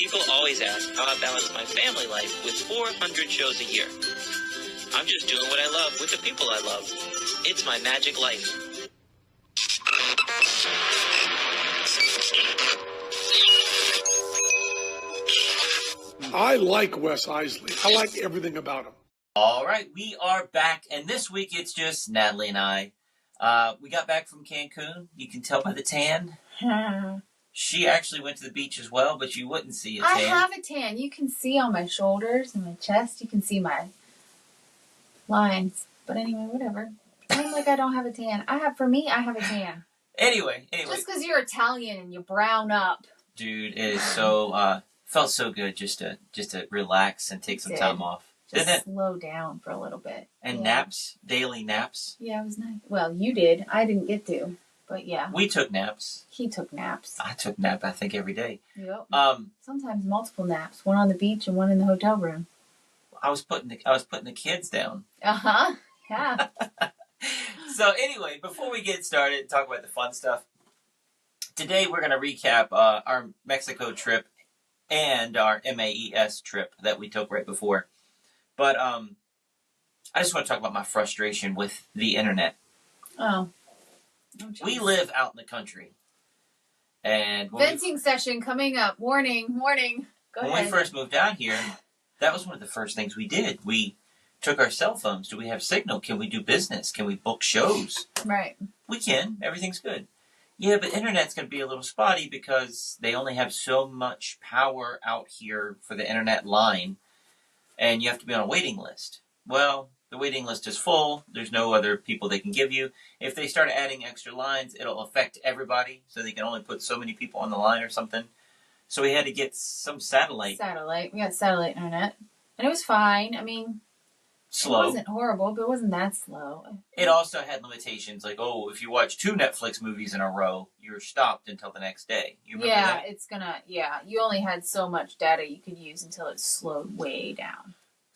People always ask how I balance my family life with 400 shows a year. I'm just doing what I love with the people I love. It's my magic life. I like Wes Iseli. I like everything about him. All right, we are back, and this week it's just Natalie and I. We got back from Cancun. You can tell by the tan. She actually went to the beach as well, but you wouldn't see a tan. I have a tan. You can see on my shoulders and my chest. You can see my lines. But anyway, whatever. Pretend like I don't have a tan. I have a tan. Anyway. Just because you're Italian and you brown up. Dude, it is so, felt so good just to relax and take some time off. Just slow down for a little bit. And naps, daily naps. Yeah, it was nice. Well, you did. I didn't get to. But yeah. We took naps. He took naps. I took nap, I think, every day. Yep. Sometimes multiple naps. One on the beach and one in the hotel room. I was putting the kids down. Uh-huh. Yeah. So anyway, before we get started and talk about the fun stuff, today we're going to recap our Mexico trip and our MAES trip that we took right before. But I just want to talk about my frustration with the internet. Oh. We live out in the country. And venting session coming up. Warning. Go ahead. When we first moved down here, that was one of the first things we did. We took our cell phones. Do we have signal? Can we do business? Can we book shows? Right. We can. Everything's good. Yeah, but internet's going to be a little spotty because they only have so much power out here for the internet line, and you have to be on a waiting list. Well, the waiting list is full. There's no other people they can give you. If they start adding extra lines, it'll affect everybody, so they can only put so many people on the line or something. So we had to get some satellite. We got satellite internet. And it was fine. I mean, slow. It wasn't horrible, but it wasn't that slow. It also had limitations, like, if you watch 2 Netflix movies in a row, you're stopped until the next day. You remember that? You only had so much data you could use until it slowed way down.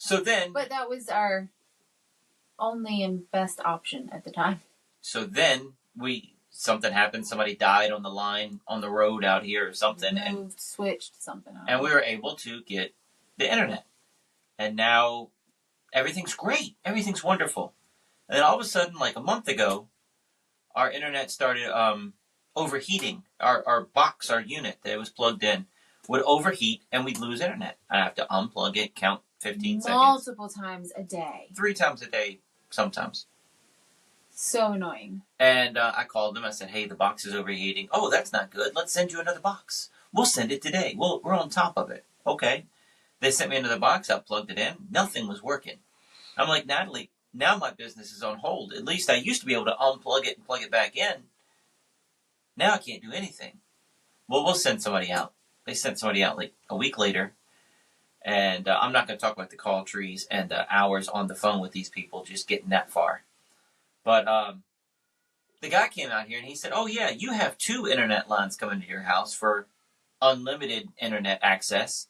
But that was our only and best option at the time. So then something happened. Somebody died on the line on the road out here or something. Switched something. And we were able to get the internet. And now everything's great. Everything's wonderful. And then all of a sudden, like a month ago, our internet started overheating. Our box, our unit that it was plugged in, would overheat and we'd lose internet. I'd have to unplug it, count 15 seconds. Multiple times a day. 3 times a day, sometimes. So annoying. And I called them. I said, hey, the box is overheating. Oh, that's not good. Let's send you another box. We'll send it today. We're on top of it. Okay. They sent me another box. I plugged it in. Nothing was working. I'm like, Natalie, now my business is on hold. At least I used to be able to unplug it and plug it back in. Now I can't do anything. Well, we'll send somebody out. They sent somebody out like a week later. And I'm not going to talk about the call trees and the hours on the phone with these people just getting that far. But the guy came out here and he said, oh, yeah, you have 2 internet lines coming to your house for unlimited internet access.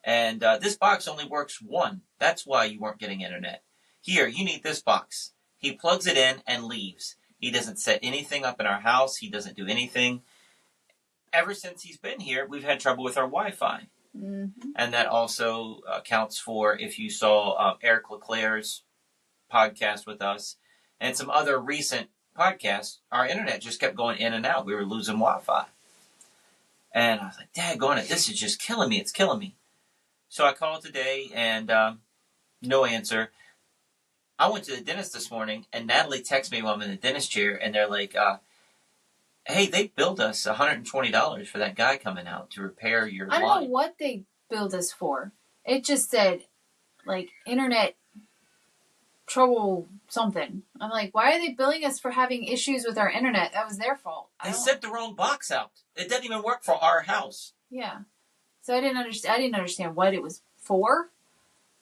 And this box only works 1. That's why you weren't getting internet. Here, you need this box. He plugs it in and leaves. He doesn't set anything up in our house. He doesn't do anything. Ever since he's been here, we've had trouble with our Wi-Fi. Mm-hmm. And that also accounts for, if you saw Eric LeClaire's podcast with us and some other recent podcasts, our internet just kept going in and out. We were losing Wi-Fi. And I was like, daggone it, this is just killing me. It's killing me. So I called today and no answer. I went to the dentist this morning and Natalie texted me while I'm in the dentist chair and they're like, hey, they billed us $120 for that guy coming out to repair your line. I don't know what they billed us for. It just said, like, internet trouble something. I'm like, why are they billing us for having issues with our internet? That was their fault. They sent the wrong box out. It doesn't even work for our house. Yeah. So I didn't understand what it was for.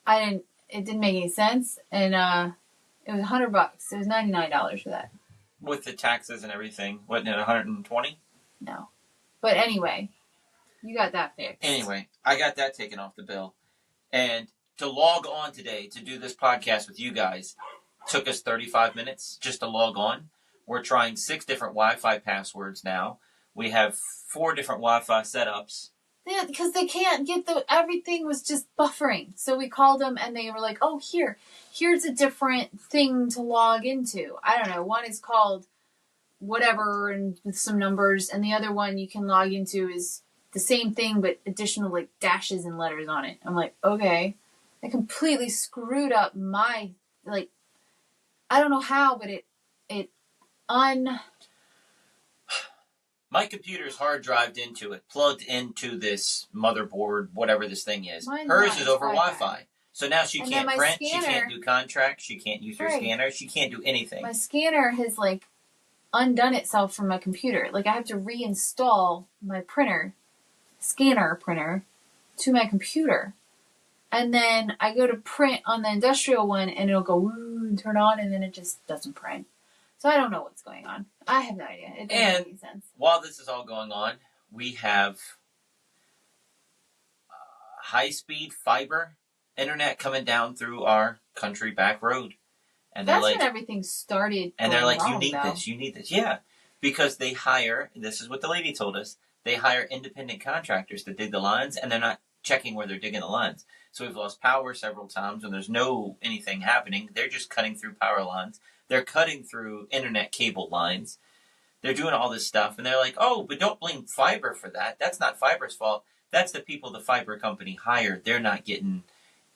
It didn't make any sense. And it was $100. It was $99 for that. With the taxes and everything. Wasn't it $120? No. But anyway, you got that fixed. Anyway, I got that taken off the bill. And to log on today to do this podcast with you guys took us 35 minutes just to log on. We're trying 6 different Wi-Fi passwords now. We have 4 different Wi-Fi setups Yeah, because they can't get everything was just buffering. So we called them and they were like, oh, here's a different thing to log into. I don't know. One is called whatever and with some numbers, and the other one you can log into is the same thing but additional like dashes and letters on it. I'm like, okay. I completely screwed up my, like, I don't know how, but it My computer's hard drived into it, plugged into this motherboard, whatever this thing is. Mine's Hers not, is it's over Wi-Fi. Wi-Fi. So now she And can't then my print, she scanner- can't do contracts, she can't use her Right. scanner, she can't do anything. my scanner has like undone itself from my computer. Like I have to reinstall my scanner printer to my computer. And then I go to print on the industrial one and it'll go woo and turn on and then it just doesn't print. So I don't know what's going on. I have no idea. It doesn't make any sense. While this is all going on, we have high-speed fiber internet coming down through our country back road. And That's they're like, when everything started. and they're going like, you wrong, need though. this, you need this. Yeah, because they hire, this is what the lady told us, they hire independent contractors to dig the lines, and they're not checking where they're digging the lines. So we've lost power several times when there's no anything happening. They're just cutting through power lines. They're cutting through internet cable lines. They're doing all this stuff, and they're like, oh, but don't blame fiber for that. That's not fiber's fault. That's the people the fiber company hired. They're not getting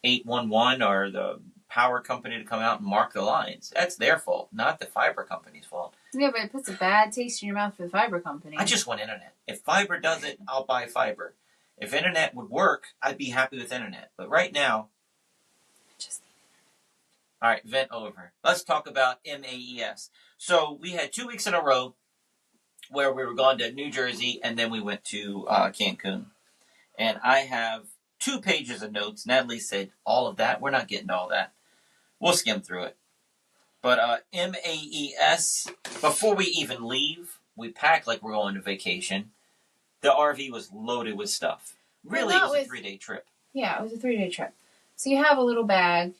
811 or the power company to come out and mark the lines. That's their fault, not the fiber company's fault. Yeah, but it puts a bad taste in your mouth for the fiber company. I just want internet. If fiber does it, I'll buy fiber. If internet would work, I'd be happy with internet. But right now, all right, vent over. Let's talk about MAES. So we had 2 weeks in a row where we were going to New Jersey, and then we went to Cancun. And I have 2 pages of notes. Natalie said, all of that? We're not getting to all that. We'll skim through it. But MAES, before we even leave, we pack like we're going to vacation. The RV was loaded with stuff. Really, it was a 3-day trip. Yeah, it was a 3-day trip. So you have a little bag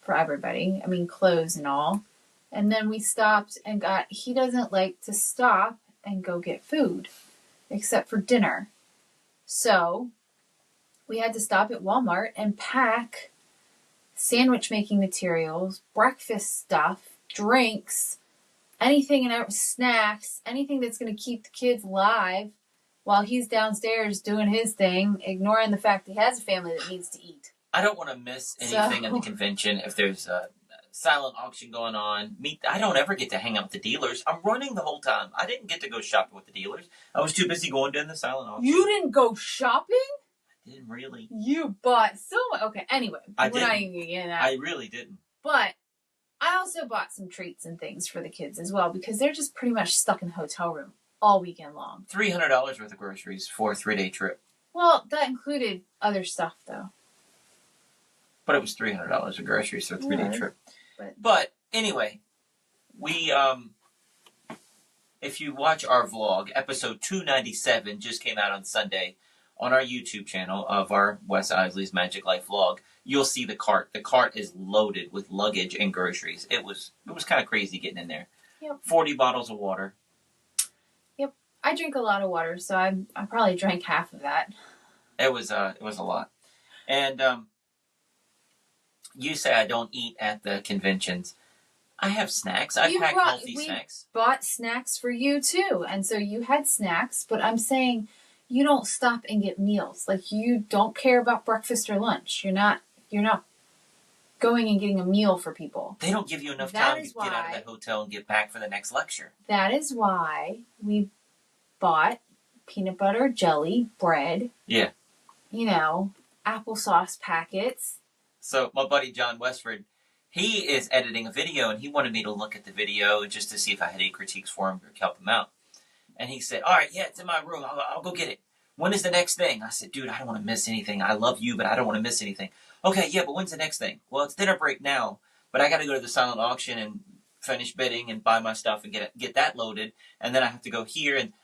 for everybody. I mean, clothes and all. And then we stopped and he doesn't like to stop and go get food, except for dinner. So we had to stop at Walmart and pack sandwich making materials, breakfast stuff, drinks, anything and snacks, anything that's going to keep the kids alive while he's downstairs doing his thing, ignoring the fact that he has a family that needs to eat. I don't want to miss anything at the convention. If there's a silent auction going on, I don't ever get to hang out with the dealers. I'm running the whole time. I didn't get to go shopping with the dealers. I was too busy going to the silent auction. You didn't go shopping? I didn't really. You bought so much. Okay, anyway. I we're not didn't. even getting that. I really didn't. But I also bought some treats and things for the kids as well because they're just pretty much stuck in the hotel room all weekend long. $300 worth of groceries for a 3-day trip. Well, that included other stuff though. But it was $300 of groceries for a 3-day trip. But But anyway, we if you watch our vlog, episode 297 just came out on Sunday on our YouTube channel of our Wes Iseli's Magiclife vlog. You'll see the cart. The cart is loaded with luggage and groceries. It was kind of crazy getting in there. Yep. 40 bottles of water. Yep. I drink a lot of water, so I probably drank half of that. It was a lot. And you say I don't eat at the conventions. I have snacks. I pack healthy snacks. Bought snacks for you too, and so you had snacks. But I'm saying you don't stop and get meals. Like you don't care about breakfast or lunch. You're not going and getting a meal for people. They don't give you enough That time is to get out of that hotel and get back for the next lecture. That is why we bought peanut butter jelly bread. Yeah. You know, applesauce packets. So my buddy John Westford, he is editing a video, and he wanted me to look at the video just to see if I had any critiques for him or help him out. And he said, all right, yeah, it's in my room. I'll go get it. When is the next thing? I said, dude, I don't want to miss anything. I love you, but I don't want to miss anything. Okay, yeah, but when's the next thing? Well, it's dinner break now, but I got to go to the silent auction and finish bidding and buy my stuff and get that loaded. And then I have to go here, and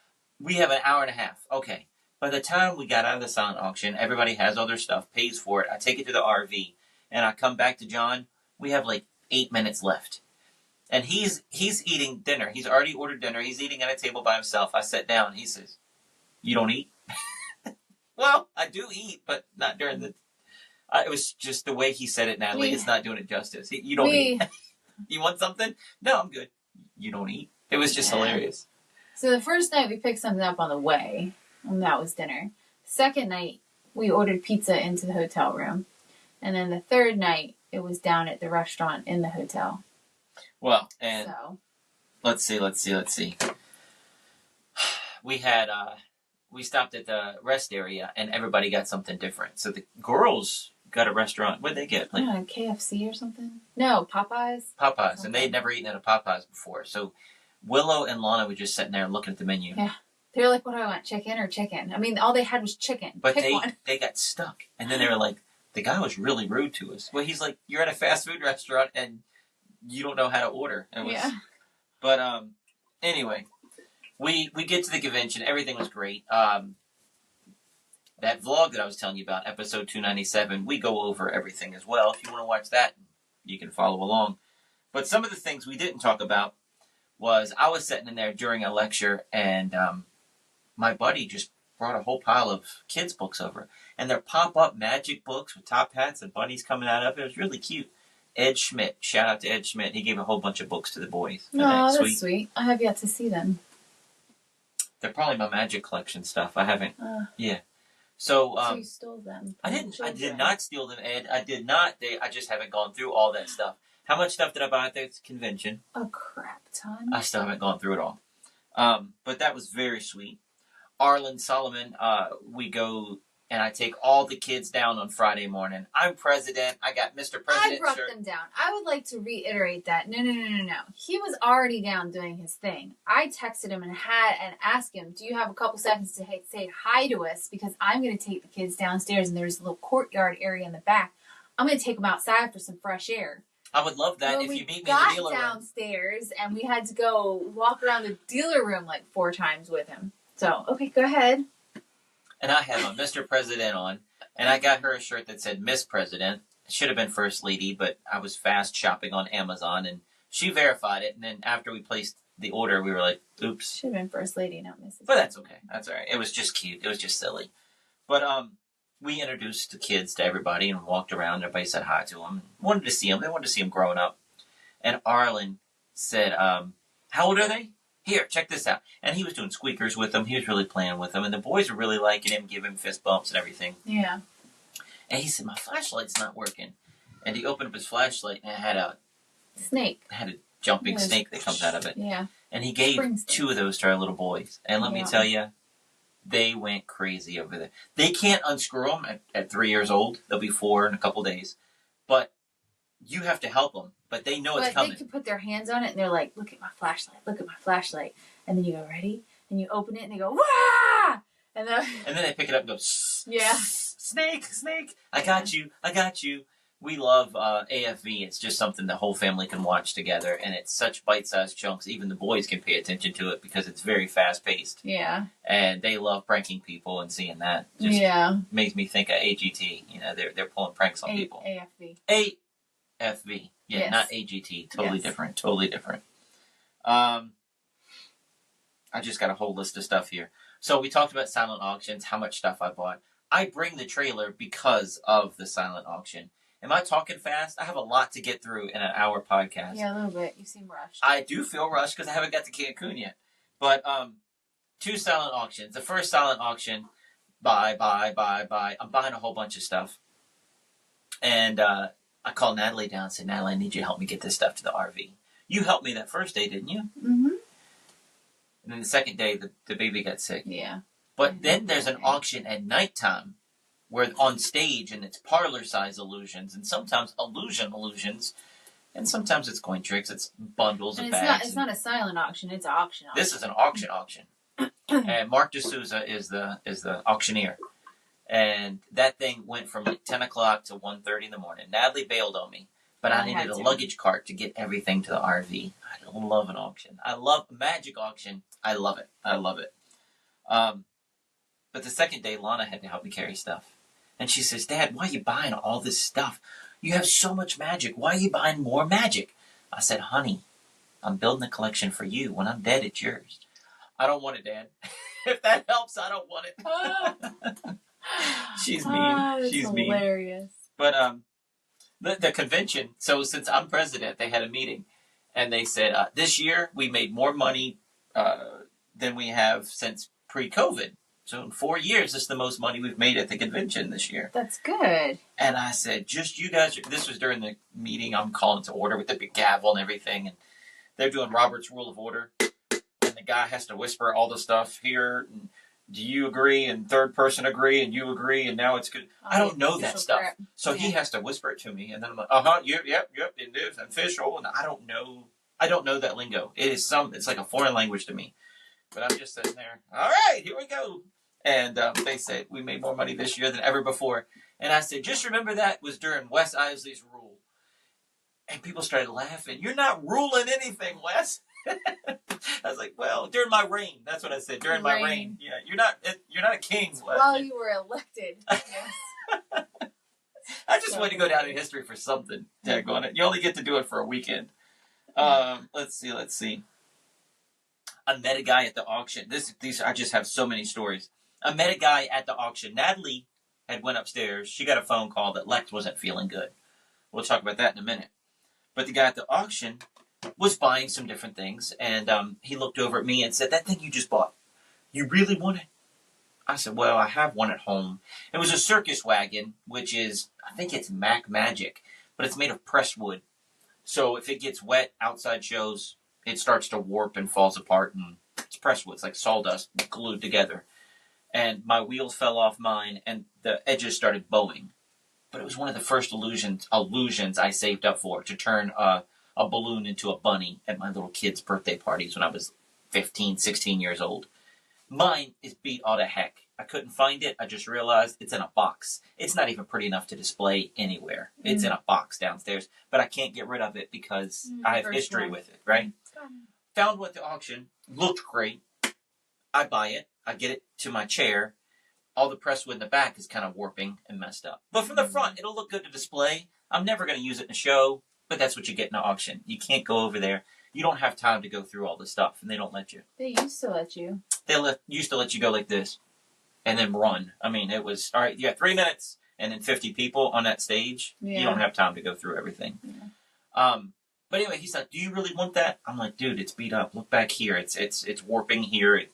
we have an hour and a half. Okay. By the time we got out of the silent auction, everybody has all their stuff, pays for it. I take it to the RV, and I come back to John. We have like 8 minutes left. And he's eating dinner. He's already ordered dinner. He's eating at a table by himself. I sat down. He says, you don't eat? Well, I do eat, but not during the. It was just the way he said it, Natalie. It's not doing it justice. You don't eat. You want something? No, I'm good. You don't eat. It was just hilarious. So the first night we picked something up on the way, and that was dinner. Second night we ordered pizza into the hotel room, and then the third night it was down at the restaurant in the hotel. Well, and let's see. We had we stopped at the rest area, and everybody got something different. So the girls got a restaurant. What did they get? Like KFC or something? No, Popeyes. Popeyes, and they had never eaten at a Popeyes before. So Willow and Lana were just sitting there looking at the menu. Yeah. They were like, what do I want, chicken or chicken? I mean, all they had was chicken. But Pick one. they got stuck. And then they were like, the guy was really rude to us. Well, he's like, you're at a fast food restaurant and you don't know how to order. But anyway, we get to the convention. Everything was great. That vlog that I was telling you about, episode 297, we go over everything as well. If you want to watch that, you can follow along. But some of the things we didn't talk about was I was sitting in there during a lecture, and my buddy just brought a whole pile of kids' books over. And they're pop-up magic books with top hats and bunnies coming out of it. It was really cute. Ed Schmidt. Shout out to Ed Schmidt. He gave a whole bunch of books to the boys. Oh, that's sweet. I have yet to see them. They're probably my magic collection stuff. I haven't. Yeah. So you stole them. I did not steal them, Ed. I did not. I just haven't gone through all that stuff. How much stuff did I buy at the convention? A crap ton. I still haven't gone through it all. But that was very sweet. Arlen Solomon, we go and I take all the kids down on Friday morning. I'm president. I got Mr. President. I brought them down. I would like to reiterate that. No. He was already down doing his thing. I texted him and asked him, do you have a couple seconds to say hi to us? Because I'm going to take the kids downstairs and there's a little courtyard area in the back. I'm going to take them outside for some fresh air. I would love that if you meet me in the dealer room. We got downstairs and we had to go walk around the dealer room like 4 times with him. So, okay, go ahead. And I had my Mr. President on, and I got her a shirt that said Miss President. It should have been First Lady, but I was fast shopping on Amazon, and she verified it. And then after we placed the order, we were like, oops. Should have been First Lady, not Mrs. But that's okay. That's all right. It was just cute. It was just silly. But we introduced the kids to everybody and walked around. Everybody said hi to them. Wanted to see them. They wanted to see them growing up. And Arlen said, how old are they? Here, check this out. And he was doing squeakers with them. He was really playing with them. And the boys were really liking him, giving him fist bumps and everything. Yeah. And he said, my flashlight's not working. And he opened up his flashlight and it had a snake. It had a jumping snake that comes out of it. Yeah. And he gave 2 of those to our little boys. And let me tell you, they went crazy over there. They can't unscrew them at 3 years old. They'll be 4 in a couple days. But you have to help them. But they know it's coming. They can put their hands on it, and they're like, look at my flashlight, look at my flashlight. And then you go, ready? And you open it, and they go, wah! And then they pick it up and go, yeah. Snake. I got you. We love AFV. It's just something the whole family can watch together. And it's such bite-sized chunks. Even the boys can pay attention to it because it's very fast-paced. Yeah. And they love pranking people and seeing that. Just makes me think of AGT. You know, they're pulling pranks on people. AFV. Yeah, yes. Not AGT. Totally different. I just got a whole list of stuff here. So we talked about silent auctions, how much stuff I bought. I bring the trailer because of the silent auction. Am I talking fast? I have a lot to get through in an hour podcast. Yeah, a little bit. You seem rushed. I do feel rushed because I haven't got to Cancun yet. But 2 silent auctions. The first silent auction, buy. I'm buying a whole bunch of stuff. And I called Natalie down and said, Natalie, I need you to help me get this stuff to the RV. You helped me that first day, didn't you? Mm-hmm. And then the second day, the baby got sick. Yeah. But then there's an auction at nighttime where on stage, and it's parlor-size illusions, and sometimes illusions, and sometimes it's coin tricks, it's bundles of bags. It's not a silent auction, it's an auction. This is an auction. And Mark D'Souza is the auctioneer. And that thing went from like 10 o'clock to 1:30 in the morning. Natalie bailed on me, but I needed a luggage cart to get everything to the RV. I love an auction. I love a magic auction. I love it. But the second day, Lana had to help me carry stuff. And she says, Dad, why are you buying all this stuff? You have so much magic. Why are you buying more magic? I said, honey, I'm building a collection for you. When I'm dead, it's yours. I don't want it, Dad. If that helps, I don't want it. She's mean. Oh, that's She's hilarious. mean. But the convention. So since I'm president, they had a meeting, and they said this year we made more money than we have since pre-COVID. So in 4 years, this is the most money we've made at the convention this year. That's good. And I said, just you guys. This was during the meeting. I'm calling to order with the big gavel and everything, and they're doing Robert's Rule of Order, and the guy has to whisper all the stuff here. And, do you agree? And third person agree, and you agree, and now it's good. I don't know that stuff, so he has to whisper it to me, and then I'm like, yep, it is official, and I don't know that lingo. It's like a foreign language to me. But I'm just sitting there. All right, here we go. And they said we made more money this year than ever before, and I said, just remember that was during Wes Iseli's rule, and people started laughing. You're not ruling anything, Wes. I was like, well, during my reign. That's what I said. During my reign. Yeah, you're not a king. Well, you were elected. Yes. I just wanted to go down in history for something. Daggone it. You only get to do it for a weekend. Let's see. I met a guy at the auction. These I just have so many stories. I met a guy at the auction. Natalie had went upstairs. She got a phone call that Lex wasn't feeling good. We'll talk about that in a minute. But the guy at the auction was buying some different things, and he looked over at me and said, that thing you just bought, you really want it? I said, well, I have one at home. It was a circus wagon, which is, I think it's Magic, but it's made of pressed wood. So if it gets wet outside shows, it starts to warp and falls apart, and it's pressed wood. It's like sawdust glued together. And my wheels fell off mine, and the edges started bowing. But it was one of the first illusions I saved up for, to turn a balloon into a bunny at my little kids' birthday parties when I was 15, 16 years old. Mine is beat all to heck. I couldn't find it. I just realized it's in a box. It's not even pretty enough to display anywhere. It's in a box downstairs, but I can't get rid of it because I have history with it, right? Found one at the auction. Looked great. I buy it. I get it to my chair. All the pressed wood in the back is kind of warping and messed up. But from the front, it'll look good to display. I'm never going to use it in a show, but that's what you get in an auction. You can't go over there. You don't have time to go through all this stuff, and they don't let you. They used to let you. They used to let you go like this and then run. I mean, it was, all right, you got 3 minutes and then 50 people on that stage. Yeah. You don't have time to go through everything. Yeah. But anyway, he's like, do you really want that? I'm like, dude, it's beat up. Look back here. It's warping here.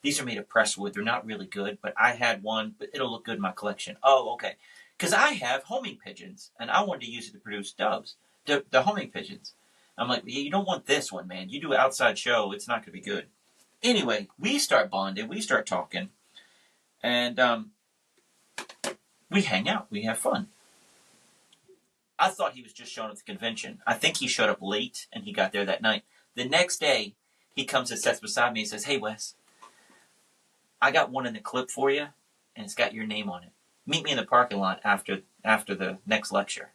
These are made of pressed wood. They're not really good, but I had one, but it'll look good in my collection. Oh, okay. Because I have homing pigeons, and I wanted to use it to produce doves, the homing pigeons. I'm like, yeah, you don't want this one, man. You do an outside show, it's not going to be good. Anyway, we start bonding. We start talking. And we hang out. We have fun. I thought he was just showing up at the convention. I think he showed up late, and he got there that night. The next day, he comes and sits beside me and says, hey, Wes, I got one in the clip for you, and it's got your name on it. Meet me in the parking lot after the next lecture.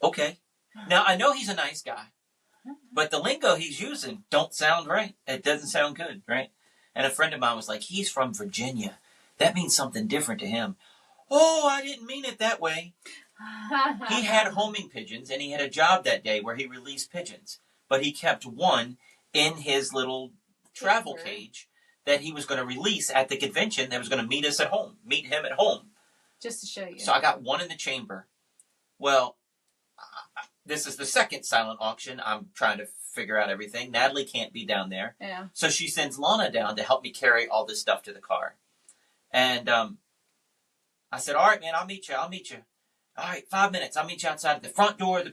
Okay. Now, I know he's a nice guy, but the lingo he's using don't sound right. It doesn't sound good, right? And a friend of mine was like, he's from Virginia. That means something different to him. Oh, I didn't mean it that way. He had homing pigeons, and he had a job that day where he released pigeons. But he kept one in his little travel cage that he was going to release at the convention that was going to meet him at home. Just to show you. So I got one in the chamber. Well, this is the second silent auction. I'm trying to figure out everything. Natalie can't be down there. Yeah. So she sends Lana down to help me carry all this stuff to the car. And I said, all right, man, I'll meet you. All right, 5 minutes. I'll meet you outside at the front door.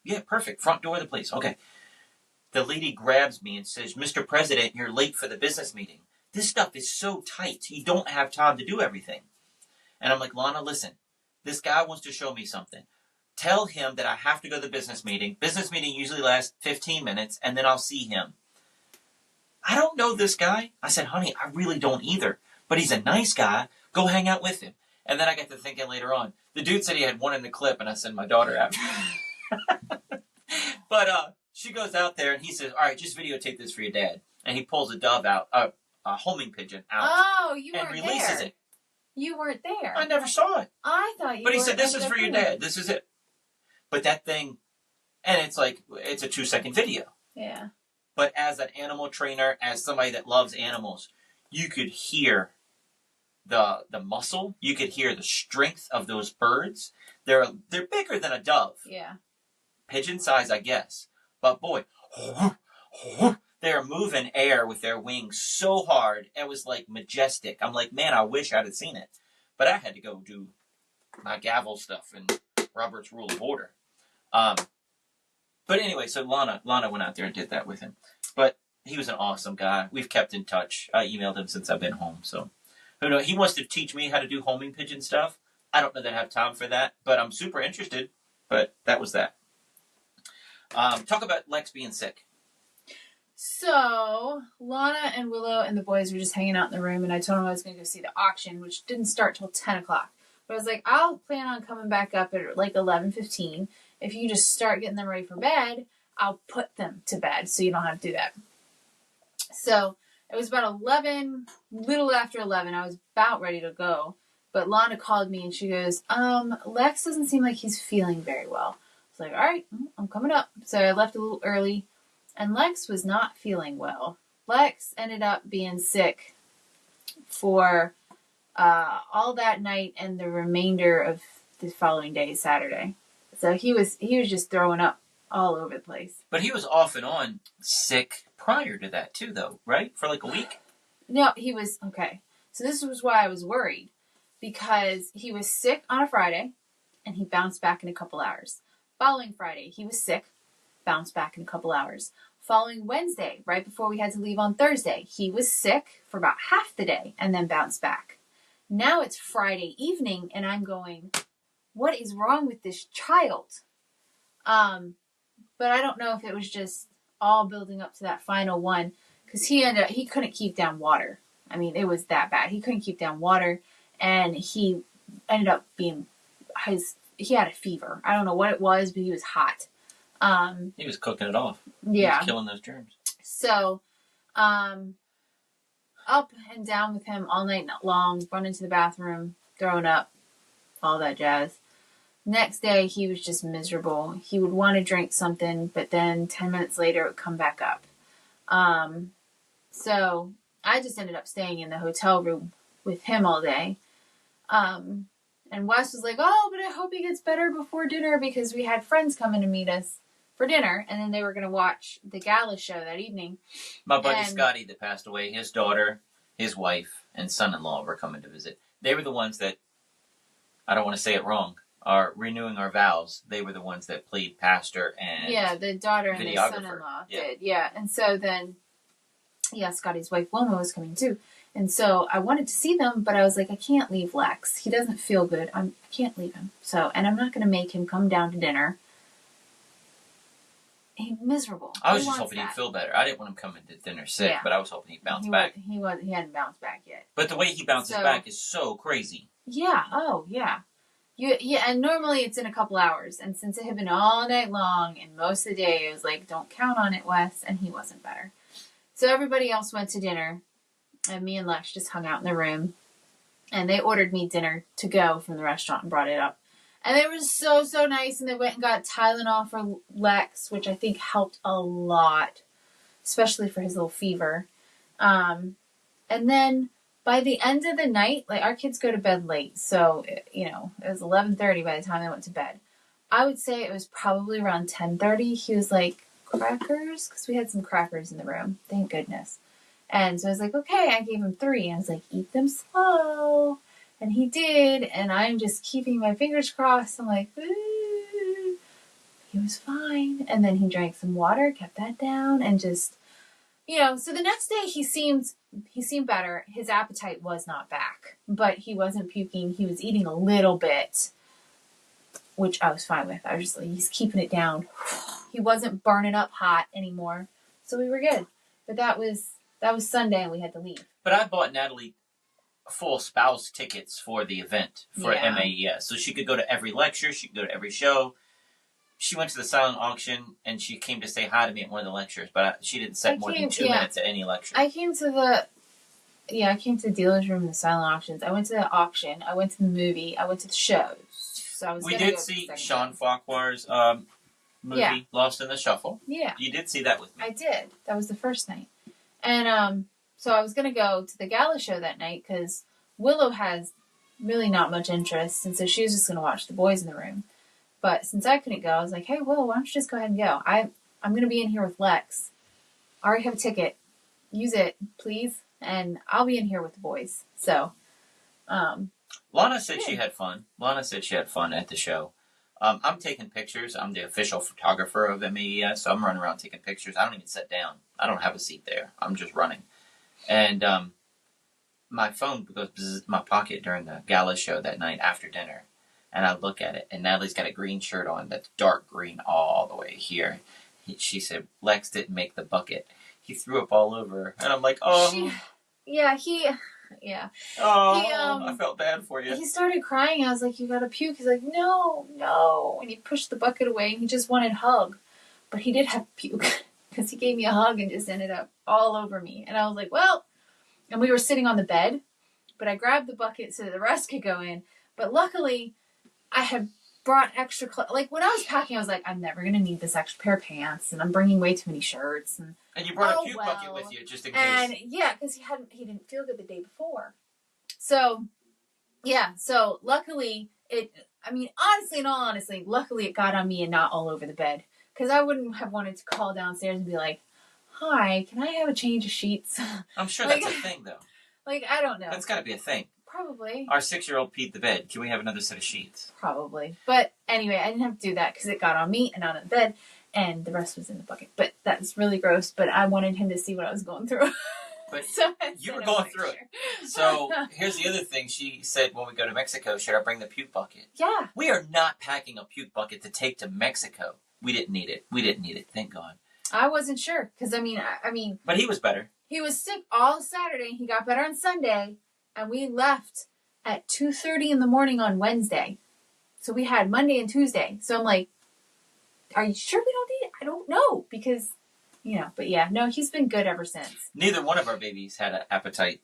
Yeah, perfect. Front door of the place. Okay. The lady grabs me and says, Mr. President, you're late for the business meeting. This stuff is so tight. You don't have time to do everything. And I'm like, Lana, listen. This guy wants to show me something. Tell him that I have to go to the business meeting. Business meeting usually lasts 15 minutes, and then I'll see him. I don't know this guy. I said, honey, I really don't either. But he's a nice guy. Go hang out with him. And then I got to thinking later on. The dude said he had one in the clip, and I sent my daughter out. But she goes out there, and he says, all right, just videotape this for your dad. And he pulls a dove out, a homing pigeon out. Oh, you weren't there. And releases there. it. You weren't there. I never saw it. I thought you But he were said, this is for your there. dad. This is it. But that thing, and it's a 2-second video. Yeah. But as an animal trainer, as somebody that loves animals, you could hear the muscle. You could hear the strength of those birds. They're bigger than a dove. Yeah. Pigeon size, I guess. But boy, they're moving air with their wings so hard. It was like majestic. I'm like, man, I wish I'd have seen it. But I had to go do my gavel stuff and Robert's Rule of Order. But anyway, so Lana went out there and did that with him. But he was an awesome guy. We've kept in touch. I emailed him since I've been home. So who knows? He wants to teach me how to do homing pigeon stuff. I don't know that I have time for that, but I'm super interested. But that was that. Talk about Lex being sick. So, Lana and Willow and the boys were just hanging out in the room, and I told them I was going to go see the auction, which didn't start till 10 o'clock. But I was like, I'll plan on coming back up at like 11:15. If you just start getting them ready for bed, I'll put them to bed so you don't have to do that. So, it was about 11, little after 11. I was about ready to go. But Lana called me and she goes, Lex doesn't seem like he's feeling very well. I was like, all right, I'm coming up. So I left a little early. And Lex was not feeling well. Lex ended up being sick for all that night and the remainder of the following day, Saturday. So he was just throwing up all over the place. But he was off and on sick prior to that too, though, right? For like a week? No, he was, okay. So this was why I was worried. Because he was sick on a Friday and he bounced back in a couple hours. Following Friday, he was sick, bounced back in a couple hours. Following Wednesday, right before we had to leave on Thursday, he was sick for about half the day and then bounced back. Now it's Friday evening and I'm going, what is wrong with this child? But I don't know if it was just all building up to that final one because he couldn't keep down water. I mean, it was that bad. He couldn't keep down water and he ended up being, he had a fever. I don't know what it was, but he was hot. He was cooking it off. Yeah. He was killing those germs. So, up and down with him all night long, running to the bathroom, throwing up, all that jazz. Next day, he was just miserable. He would want to drink something, but then 10 minutes later, it would come back up. So, I just ended up staying in the hotel room with him all day. And Wes was like, oh, but I hope he gets better before dinner because we had friends coming to meet us for dinner, and then they were going to watch the gala show that evening. My buddy Scotty that passed away, his daughter, his wife, and son-in-law were coming to visit. They were the ones that, I don't want to say it wrong, are renewing our vows. They were the ones that played pastor and yeah, the daughter and the son-in-law did. Yeah, and so then, Scotty's wife Wilma was coming too. And so I wanted to see them, but I was like, I can't leave Lex. He doesn't feel good. I can't leave him. So, and I'm not going to make him come down to dinner. He's miserable. I was just hoping he'd feel better. I didn't want him coming to dinner sick, but I was hoping he'd bounce back. He hadn't bounced back yet. But the way he bounces back is so crazy. Yeah. Oh, yeah. Yeah, and normally it's in a couple hours. And since it had been all night long and most of the day, it was like, don't count on it, Wes. And he wasn't better. So everybody else went to dinner. And me and Lex just hung out in the room. And they ordered me dinner to go from the restaurant and brought it up. And they were so, so nice. And they went and got Tylenol for Lex, which I think helped a lot. Especially for his little fever. And then by the end of the night, like our kids go to bed late. So, it was 11:30 by the time they went to bed. I would say it was probably around 10:30. He was like, crackers? Because we had some crackers in the room. Thank goodness. And so I was like, okay, I gave him 3. I was like, eat them slow. And he did. And I'm just keeping my fingers crossed. I'm like, ooh. He was fine. And then he drank some water, kept that down, and just, so the next day he seemed better. His appetite was not back, but he wasn't puking. He was eating a little bit, which I was fine with. I was just like, he's keeping it down. He wasn't burning up hot anymore. So we were good. But that was Sunday and we had to leave. But I bought Natalie full spouse tickets for the event for MAES. So she could go to every lecture. She could go to every show. She went to the silent auction and she came to say hi to me at one of the lectures. But she didn't sit more than 2 minutes at any lecture. I came to the dealer's room in the silent auctions. I went to the auction. I went to the movie. I went to the shows. So we did see Sean Farquhar's movie, Lost in the Shuffle. Yeah. You did see that with me. I did. That was the first night. And so I was going to go to the gala show that night because Willow has really not much interest, and so she was just going to watch the boys in the room. But since I couldn't go, I was like, hey, Willow, why don't you just go ahead and go? I'm going to be in here with Lex. I already have a ticket. Use it, please. And I'll be in here with the boys. So, Lana said she had fun. Lana said she had fun at the show. I'm taking pictures. I'm the official photographer of MAES, so I'm running around taking pictures. I don't even sit down. I don't have a seat there. I'm just running. And my phone goes bzz in my pocket during the gala show that night after dinner. And I look at it, and Natalie's got a green shirt on that's dark green all the way here. She said, Lex didn't make the bucket. He threw up all over her. And I'm like, oh. Yeah. Oh, I felt bad for you. He started crying. I was like, you gotta puke. He's like, no. And he pushed the bucket away, and he just wanted a hug. But he did have puke, because he gave me a hug and just ended up all over me. And I was like, well, and we were sitting on the bed, but I grabbed the bucket so that the rest could go in. But luckily, I had brought extra clothes. Like, when I was packing, I was like, I'm never going to need this extra pair of pants, and I'm bringing way too many shirts. And you brought a puke bucket with you, just in case. And, yeah, because he didn't feel good the day before. So, yeah, so luckily, honestly, luckily it got on me and not all over the bed. Because I wouldn't have wanted to call downstairs and be like, hi, can I have a change of sheets? I'm sure that's a thing, though. Like, I don't know. That's got to be a thing. Probably. Our 6-year-old peed the bed. Can we have another set of sheets? Probably. But anyway, I didn't have to do that because it got on me and not on the bed, and the rest was in the bucket. But that's really gross, but I wanted him to see what I was going through. But so you were going through it. So here's the other thing. She said when we go to Mexico, should I bring the puke bucket? Yeah. We are not packing a puke bucket to take to Mexico. We didn't need it. Thank God. I wasn't sure because, I mean. But he was better. He was sick all Saturday. He got better on Sunday, and we left at 2:30 in the morning on Wednesday. So we had Monday and Tuesday. So I'm like, are you sure we don't need it? I don't know. Because, but yeah, no, he's been good ever since. Neither one of our babies had an appetite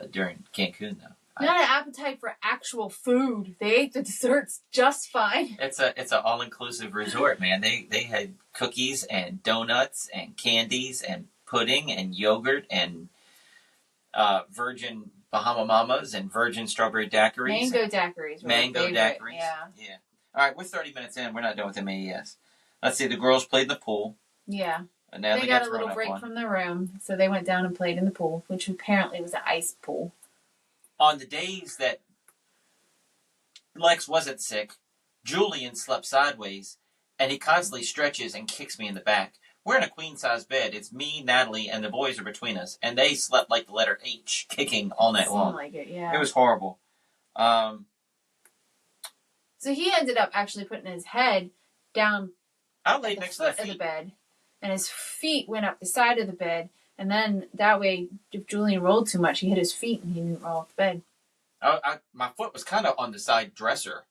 during Cancun, though. Not an appetite for actual food. They ate the desserts just fine. It's an all-inclusive resort, man. They had cookies and donuts and candies and pudding and yogurt and virgin Bahama Mamas and virgin strawberry daiquiris. Mango daiquiris. Mango daiquiris. Yeah. All right, we're 30 minutes in. We're not done with MAES. Let's see. The girls played in the pool. Yeah. And now they got a little break from the room, so they went down and played in the pool, which apparently was an ice pool. On the days that Lex wasn't sick, Julian slept sideways, and he constantly stretches and kicks me in the back. We're in a queen-size bed. It's me, Natalie, and the boys are between us. And they slept like the letter H, kicking all night long. Like it, yeah. It was horrible. So he ended up actually putting his head down I laid next to the foot of the bed. And his feet went up the side of the bed. And then that way, if Julian rolled too much, he hit his feet and he didn't roll off the bed. My foot was kind of on the side dresser.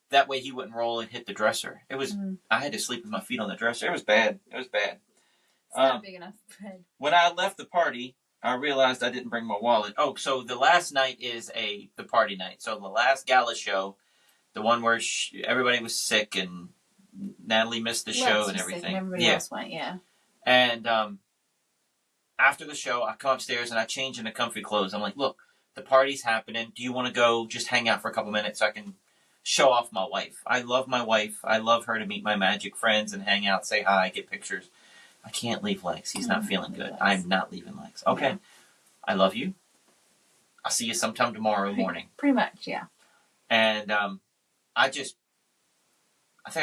That way he wouldn't roll and hit the dresser. It was. I had to sleep with my feet on the dresser. It was bad. It's not big enough bed. When I left the party, I realized I didn't bring my wallet. Oh, so the last night is the party night. So the last gala show, the one where everybody was sick and Natalie missed the show and everything. And everybody else went, yeah. And after the show, I come upstairs and I change into comfy clothes. I'm like, look, the party's happening. Do you want to go just hang out for a couple minutes so I can show off my wife? I love my wife. I love her to meet my magic friends and hang out, say hi, get pictures. I can't leave Lex. He's not feeling good. I'm not leaving Lex. Okay. Yeah. I love you. I'll see you sometime tomorrow morning. Pretty much, yeah. And I think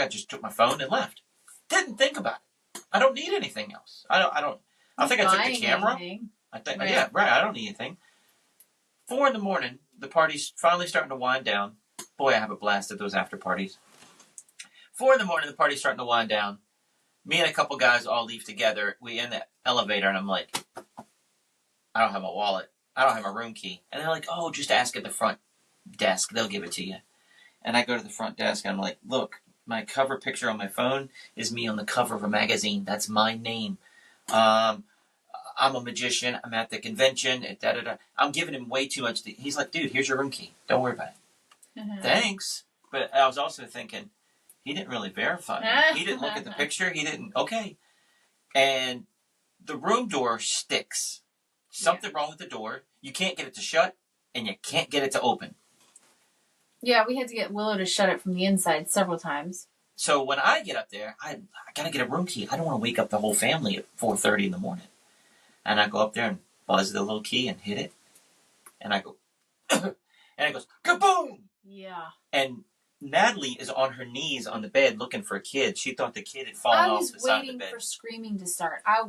I just took my phone and left. Didn't think about it. I don't need anything else. I think I took the camera. Yeah, right. I don't need anything. 4 a.m, the party's finally starting to wind down. Boy, I have a blast at those after parties. 4 a.m, the party's starting to wind down. Me and a couple guys all leave together. We in the elevator, and I'm like, I don't have my wallet. I don't have my room key. And they're like, oh, just ask at the front desk. They'll give it to you. And I go to the front desk, and I'm like, look, my cover picture on my phone is me on the cover of a magazine. That's my name. I'm a magician. I'm at the convention. I'm giving him way too much. He's like, dude, here's your room key. Don't worry about it. Thanks. But I was also thinking, he didn't really verify me. He didn't look at the picture. He didn't. Okay. And the room door sticks. Something wrong with the door. You can't get it to shut. and you can't get it to open. Yeah, we had to get Willow to shut it from the inside several times. So when I get up there, I got to get a room key. I don't want to wake up the whole family at 4:30 in the morning. And I go up there and buzz the little key and hit it. And I go, and it goes, kaboom! Yeah. And Natalie is on her knees on the bed looking for a kid. She thought the kid had fallen off the side of the bed. I was waiting for screaming to start. I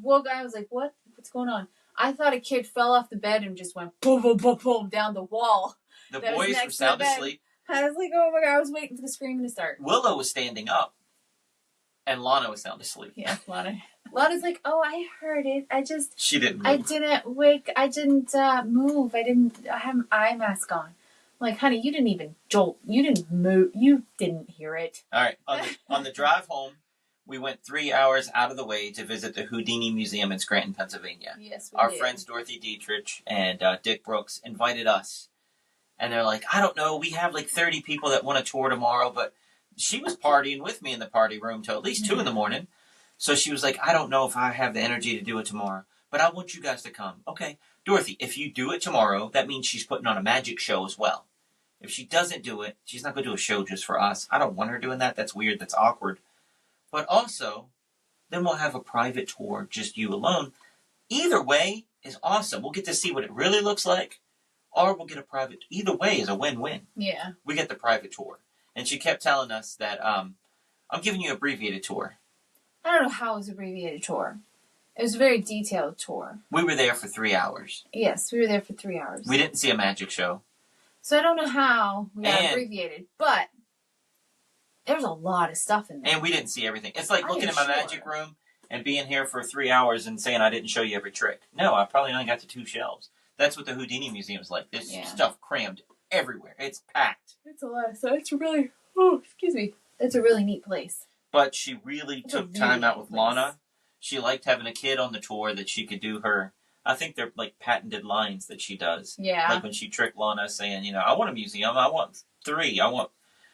woke up, I was like, what's going on? I thought a kid fell off the bed and just went boom, boom, boom, boom down the wall. The boys were sound asleep. I was like, oh my God, I was waiting for the screaming to start. Willow was standing up, and Lana was sound asleep. Yeah, Lana's like, oh, I heard it. She didn't move. I didn't move. I have an eye mask on. I'm like, honey, you didn't even jolt. You didn't move. You didn't hear it. All right. On the drive home, we went 3 hours out of the way to visit the Houdini Museum in Scranton, Pennsylvania. Yes, Our friends Dorothy Dietrich and Dick Brooks invited us. And they're like, I don't know, we have like 30 people that want a tour tomorrow, but she was partying with me in the party room till at least 2 in the morning. So she was like, I don't know if I have the energy to do it tomorrow, but I want you guys to come. Okay, Dorothy, if you do it tomorrow, that means she's putting on a magic show as well. If she doesn't do it, she's not going to do a show just for us. I don't want her doing that. That's weird. That's awkward. But also, then we'll have a private tour, just you alone. Either way is awesome. We'll get to see what it really looks like, or we'll get a private. Either way is a win-win. Yeah. We get the private tour. And she kept telling us that, I'm giving you an abbreviated tour. I don't know how it was an abbreviated tour. It was a very detailed tour. We were there for 3 hours. Yes, we were there for 3 hours. We didn't see a magic show. So I don't know how we got abbreviated, but there's a lot of stuff in there. And we didn't see everything. It's like looking in my magic room and being here for 3 hours and saying I didn't show you every trick. No, I probably only got to 2 shelves. That's what the Houdini Museum is like. There's stuff crammed everywhere. It's packed. It's a lot of stuff. It's really, it's a really neat place. But she really took time out with Lana. She liked having a kid on the tour that she could do her, I think they're like patented lines that she does. Yeah. Like when she tricked Lana saying, I want a museum. I want 3. I want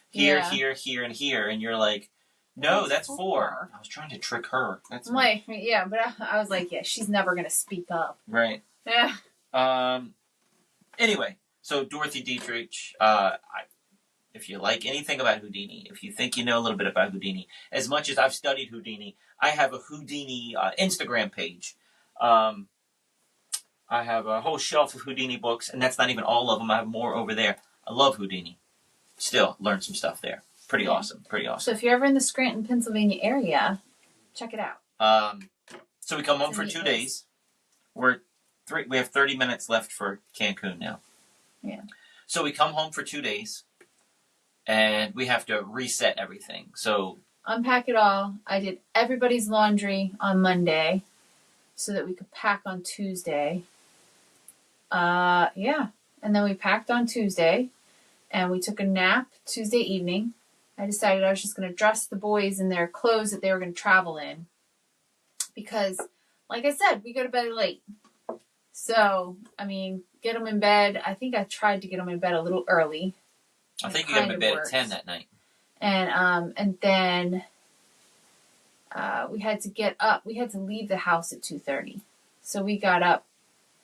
here, here, here, and here. And you're like, no, that's 4. I was trying to trick her. That's but I was like, she's never going to speak up. Right. Yeah. Anyway, so Dorothy Dietrich, if you like anything about Houdini, if you think you know a little bit about Houdini, as much as I've studied Houdini, I have a Houdini Instagram page. I have a whole shelf of Houdini books, and that's not even all of them. I have more over there. I love Houdini. Still, learned some stuff there. Pretty awesome. So if you're ever in the Scranton, Pennsylvania area, check it out. So we come home for 2 days. We have 30 minutes left for Cancun now. Yeah. So we come home for 2 days, and we have to reset everything. So unpack it all. I did everybody's laundry on Monday so that we could pack on Tuesday. And then we packed on Tuesday, and we took a nap Tuesday evening. I decided I was just going to dress the boys in their clothes that they were going to travel in. Because, like I said, we go to bed late. So, get them in bed. I think I tried to get them in bed a little early. I think you got them in bed at 10 that night. And then we had to get up. We had to leave the house at 2:30. So we got up.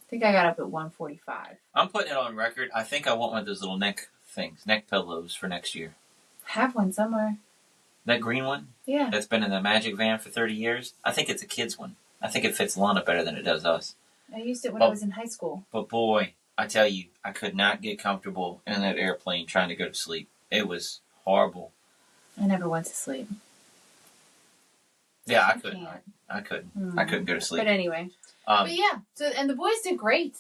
I think I got up at 1:45. I'm putting it on record. I think I want one of those little neck pillows for next year. I have one somewhere. That green one? Yeah. That's been in the Magic van for 30 years? I think it's a kid's one. I think it fits Lana better than it does us. I used it when I was in high school. But boy, I tell you, I could not get comfortable in that airplane trying to go to sleep. It was horrible. I never went to sleep. Yeah, I couldn't. I couldn't. I couldn't go to sleep. But anyway. And the boys did great.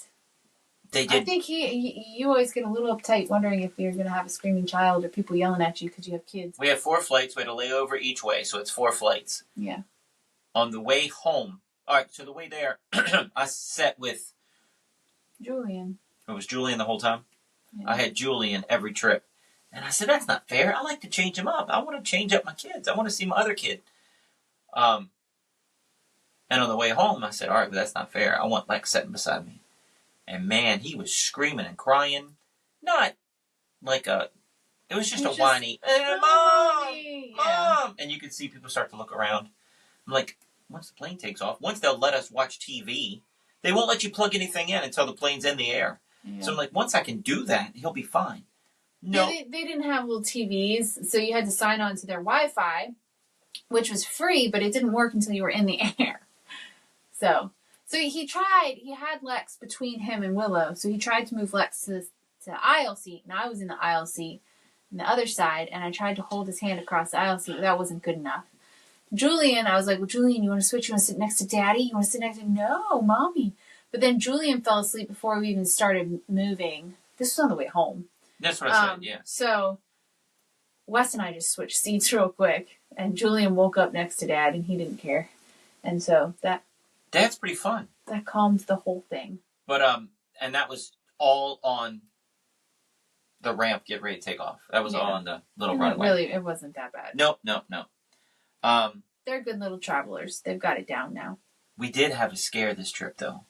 They did. I think you always get a little uptight wondering if you're going to have a screaming child or people yelling at you because you have kids. We had 4 flights. We had a layover each way, so it's 4 flights. Yeah. On the way home, all right, so the way there, I sat with Julian. It was Julian the whole time? Yeah. I had Julian every trip. And I said, that's not fair. I like to change them up. I want to change up my kids. I want to see my other kid. And on the way home, I said, all right, but that's not fair. I want Lex sitting beside me. And man, he was screaming and crying. Not like it was just a whiny, Mom! And you could see people start to look around. I'm like, once the plane takes off, once they'll let us watch TV, they won't let you plug anything in until the plane's in the air. Yeah. So I'm like, once I can do that, he'll be fine. No. Yeah, they didn't have little TVs, so you had to sign on to their Wi-Fi, which was free, but it didn't work until you were in the air. So he tried. He had Lex between him and Willow, so he tried to move Lex to the aisle seat, and I was in the aisle seat on the other side, and I tried to hold his hand across the aisle seat, but that wasn't good enough. Julian, I was like, well, Julian, you want to switch? You want to sit next to Daddy? You want to sit next to... No, Mommy. But then Julian fell asleep before we even started moving. This was on the way home. That's what I said, yeah. So Wes and I just switched seats real quick, and Julian woke up next to Dad, and he didn't care. And so Dad's pretty fun. That calmed the whole thing. But, and that was all on the ramp, get ready to take off. That was all on the little runway. Really, it wasn't that bad. No. They're good little travelers. They've got it down now. We did have a scare this trip, though.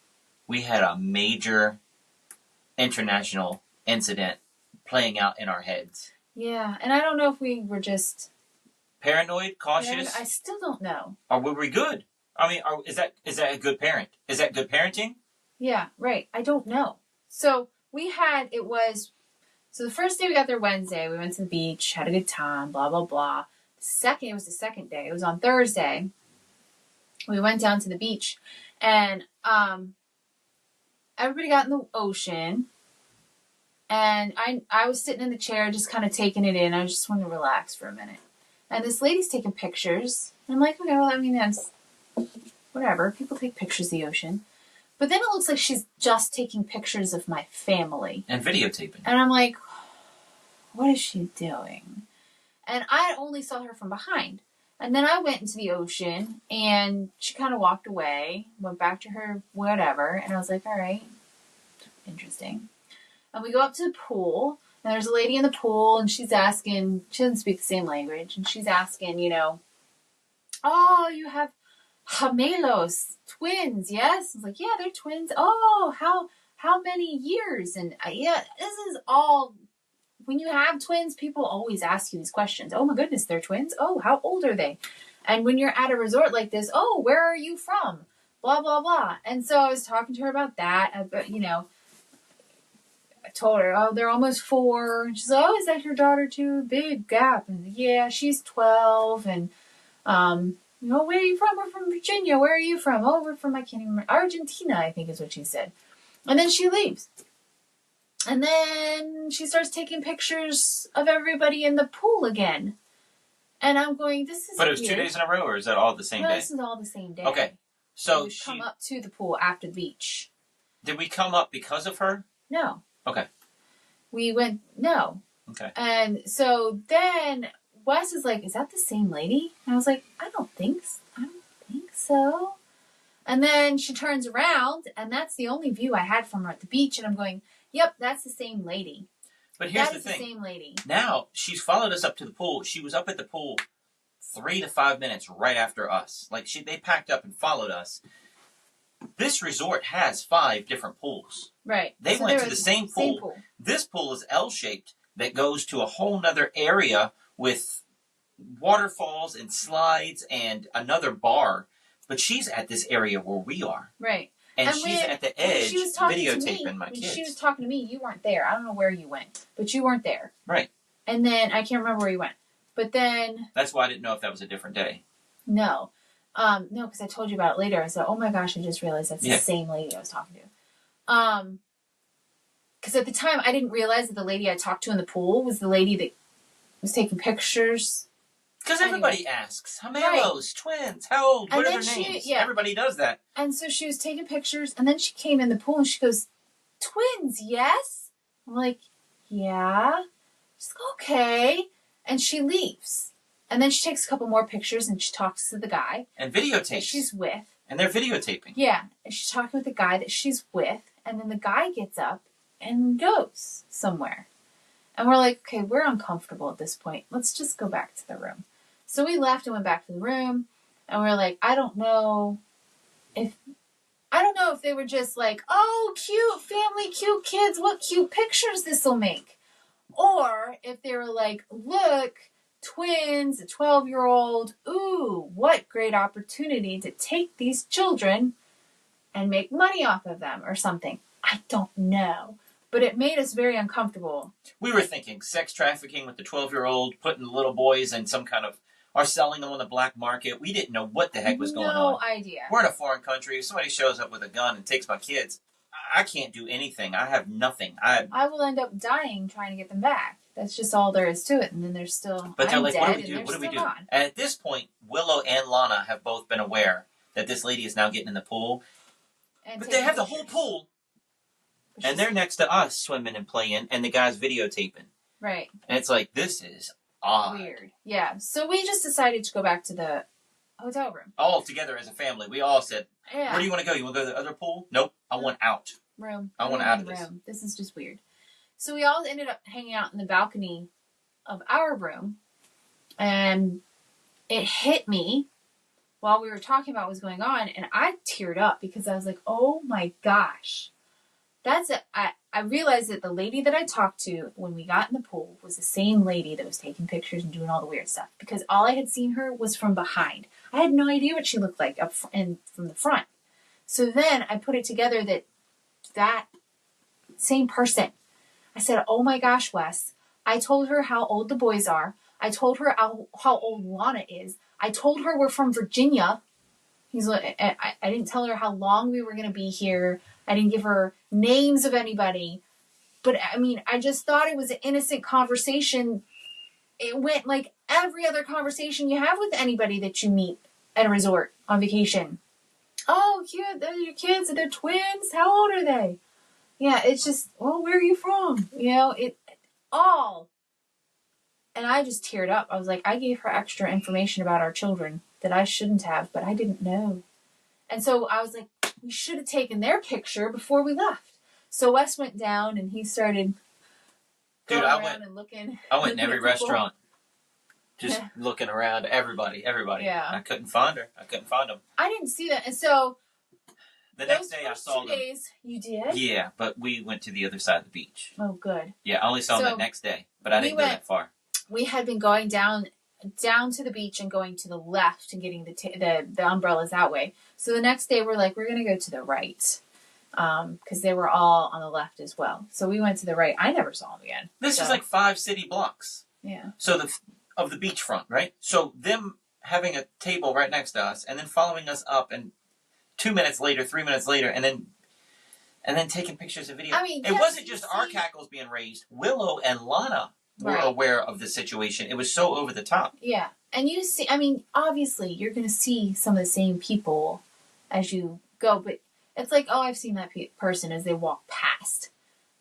We had a major international incident playing out in our heads. Yeah, and I don't know if we were just... Paranoid? Cautious? I still don't know. Or were we good? I mean, is that a good parent? Is that good parenting? Yeah, right. I don't know. So so the first day we got there Wednesday, we went to the beach, had a good time, blah, blah, blah. It was the second day. It was on Thursday. We went down to the beach, and everybody got in the ocean, and I was sitting in the chair just kind of taking it in. I just wanted to relax for a minute. And this lady's taking pictures. And I'm like, okay, well, I mean, that's whatever. People take pictures of the ocean. But then it looks like she's just taking pictures of my family. And videotaping. And I'm like, what is she doing? And I only saw her from behind. And then I went into the ocean, and she kind of walked away, went back to her whatever. And I was like, all right, interesting. And we go up to the pool, and there's a lady in the pool, and she's asking, she doesn't speak the same language, and she's asking, oh, you have gemelos, twins, yes? I was like, yeah, they're twins. Oh, how many years? And yeah, this is all, when you have twins, people always ask you these questions. Oh my goodness, they're twins? Oh, how old are they? And when you're at a resort like this, oh, where are you from? Blah, blah, blah. And so I was talking to her about that, I told her, oh, they're almost 4. And she's like, oh, is that your daughter too? Big gap. And yeah, she's 12. And, where are you from? We're from Virginia. Where are you from? Oh, we're from, I can't even remember, Argentina, I think is what she said. And then she leaves. And then she starts taking pictures of everybody in the pool again. And I'm going, this is But it was weird. 2 days in a row, or is that all the same day? This is all the same day. Okay. So we come up to the pool after the beach. Did we come up because of her? No. Okay. We went, no. Okay. And so then Wes is like, is that the same lady? And I was like, I don't think so. And then she turns around, and that's the only view I had from her at the beach. And I'm going, yep, that's the same lady. But here's the thing. The same lady. Now, she's followed us up to the pool. She was up at the pool 3 to 5 minutes right after us. Like, they packed up and followed us. This resort has 5 different pools. Right. They went to the same pool. This pool is L-shaped that goes to a whole nother area with waterfalls and slides and another bar. But she's at this area where we are. Right. And she's at the edge videotaping my kids. When she was talking to me, you weren't there. I don't know where you went, but you weren't there. Right. And then, I can't remember where you went. But then... That's why I didn't know if that was a different day. No. No, because I told you about it later. I said, oh my gosh, I just realized that's the same lady I was talking to. Because at the time, I didn't realize that the lady I talked to in the pool was the lady that was taking pictures. Because everybody asks, gemelos, twins, how old, what are their names? Everybody does that. And so she was taking pictures, and then she came in the pool, and she goes, twins, yes? I'm like, yeah. She's like, okay. And she leaves. And then she takes a couple more pictures, and she talks to the guy. And videotapes. That she's with. And they're videotaping. Yeah. And she's talking with the guy that she's with, and then the guy gets up and goes somewhere. And we're like, okay, we're uncomfortable at this point. Let's just go back to the room. So we left and went back to the room, and we were like, I don't know if they were just like, oh, cute family, cute kids, what cute pictures this will make. Or if they were like, look, twins, a 12-year-old, ooh, what great opportunity to take these children and make money off of them or something. I don't know. But it made us very uncomfortable. We were thinking sex trafficking with the 12-year-old, putting the little boys in some kind of, or selling them on the black market. We didn't know what the heck was going on. No idea. We're in a foreign country. If somebody shows up with a gun and takes my kids, I can't do anything. I have nothing. I will end up dying trying to get them back. That's just all there is to it. And then there's still, But they're I'm like, dead, what do we and do? they're What do we still do? gone. And at this point, Willow and Lana have both been aware that this lady is now getting in the pool. And But taking they have the pictures. whole pool. Which And is- they're next to us swimming and playing, and the guy's videotaping. right. And it's like, this is odd. Weird. Yeah. So we just decided to go back to the hotel room. All together as a family, we all said, Yeah. where do you want to go? You want to go to the other pool? Nope, I want out. Room. I want Room, out of this. room. This is just weird. So we all ended up hanging out in the balcony of our room, and it hit me while we were talking about what was going on, and I teared up because I was like, oh my gosh. I realized that the lady that I talked to when we got in the pool was the same lady that was taking pictures and doing all the weird stuff, because all I had seen her was from behind. I had no idea what she looked like and from the front. So then I put it together that same person. I said, oh my gosh, Wes. I told her how old the boys are. I told her how old Lana is. I told her we're from Virginia. I didn't tell her how long we were going to be here. I didn't give her names of anybody. But, I mean, I just thought it was an innocent conversation. It went like every other conversation you have with anybody that you meet at a resort on vacation. Oh, cute. They're your kids. They're twins. How old are they? Yeah, it's just, well, where are you from? You know, it all. And I just teared up. I was like, I gave her extra information about our children that I shouldn't have, but I didn't know. And so I was like, we should have taken their picture before we left. So Wes went down and he started going around and looking. I went in looking every at people. restaurant, just looking around. Everybody. Yeah. I couldn't find her. I couldn't find them. I didn't see that. And so The next day I those saw first them. 2 days, you did? Yeah, but we went to the other side of the beach. Oh, good. Yeah, I only saw them So, that next day, but I we didn't go went- that far. We had been going down to the beach and going to the left and getting the umbrellas that way. So the next day we're like, we're going to go to the right. Because they were all on the left as well. So we went to the right. I never saw them again. This is like 5 city blocks. Yeah. So of the beachfront, right? So them having a table right next to us and then following us up and 2 minutes later, 3 minutes later, and then taking pictures of video. I mean, it yes, wasn't you just see- our cackles being raised. Willow and Lana were Right. aware of the situation. It was so over the top. Yeah. And you see, I mean, obviously you're going to see some of the same people as you go, but it's like, oh, I've seen that person as they walk past.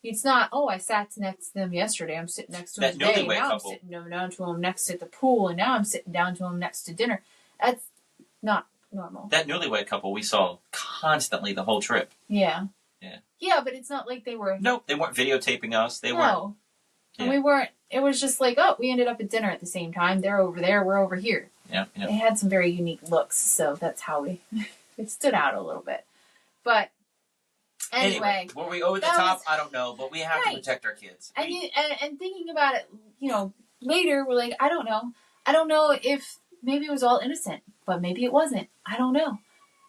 It's not, oh, I sat next to them yesterday. I'm sitting next to That them today. newlywed Now couple. I'm sitting down to them next at the pool, and now I'm sitting down to them next to dinner. That's not normal. That newlywed couple we saw constantly the whole trip. Yeah. Yeah. Yeah, but it's not like they were. Nope, they weren't videotaping us. They weren't. No. And Yeah. we weren't. It was just like, oh, we ended up at dinner at the same time. They're over there. We're over here. Yeah, yeah. They had some very unique looks, so that's how we it stood out a little bit. But anyway, Were we over the that top? was- I don't know, but we have Right. to protect our kids. and, and thinking about it, later we're like, I don't know. I don't know if maybe it was all innocent, but maybe it wasn't. I don't know.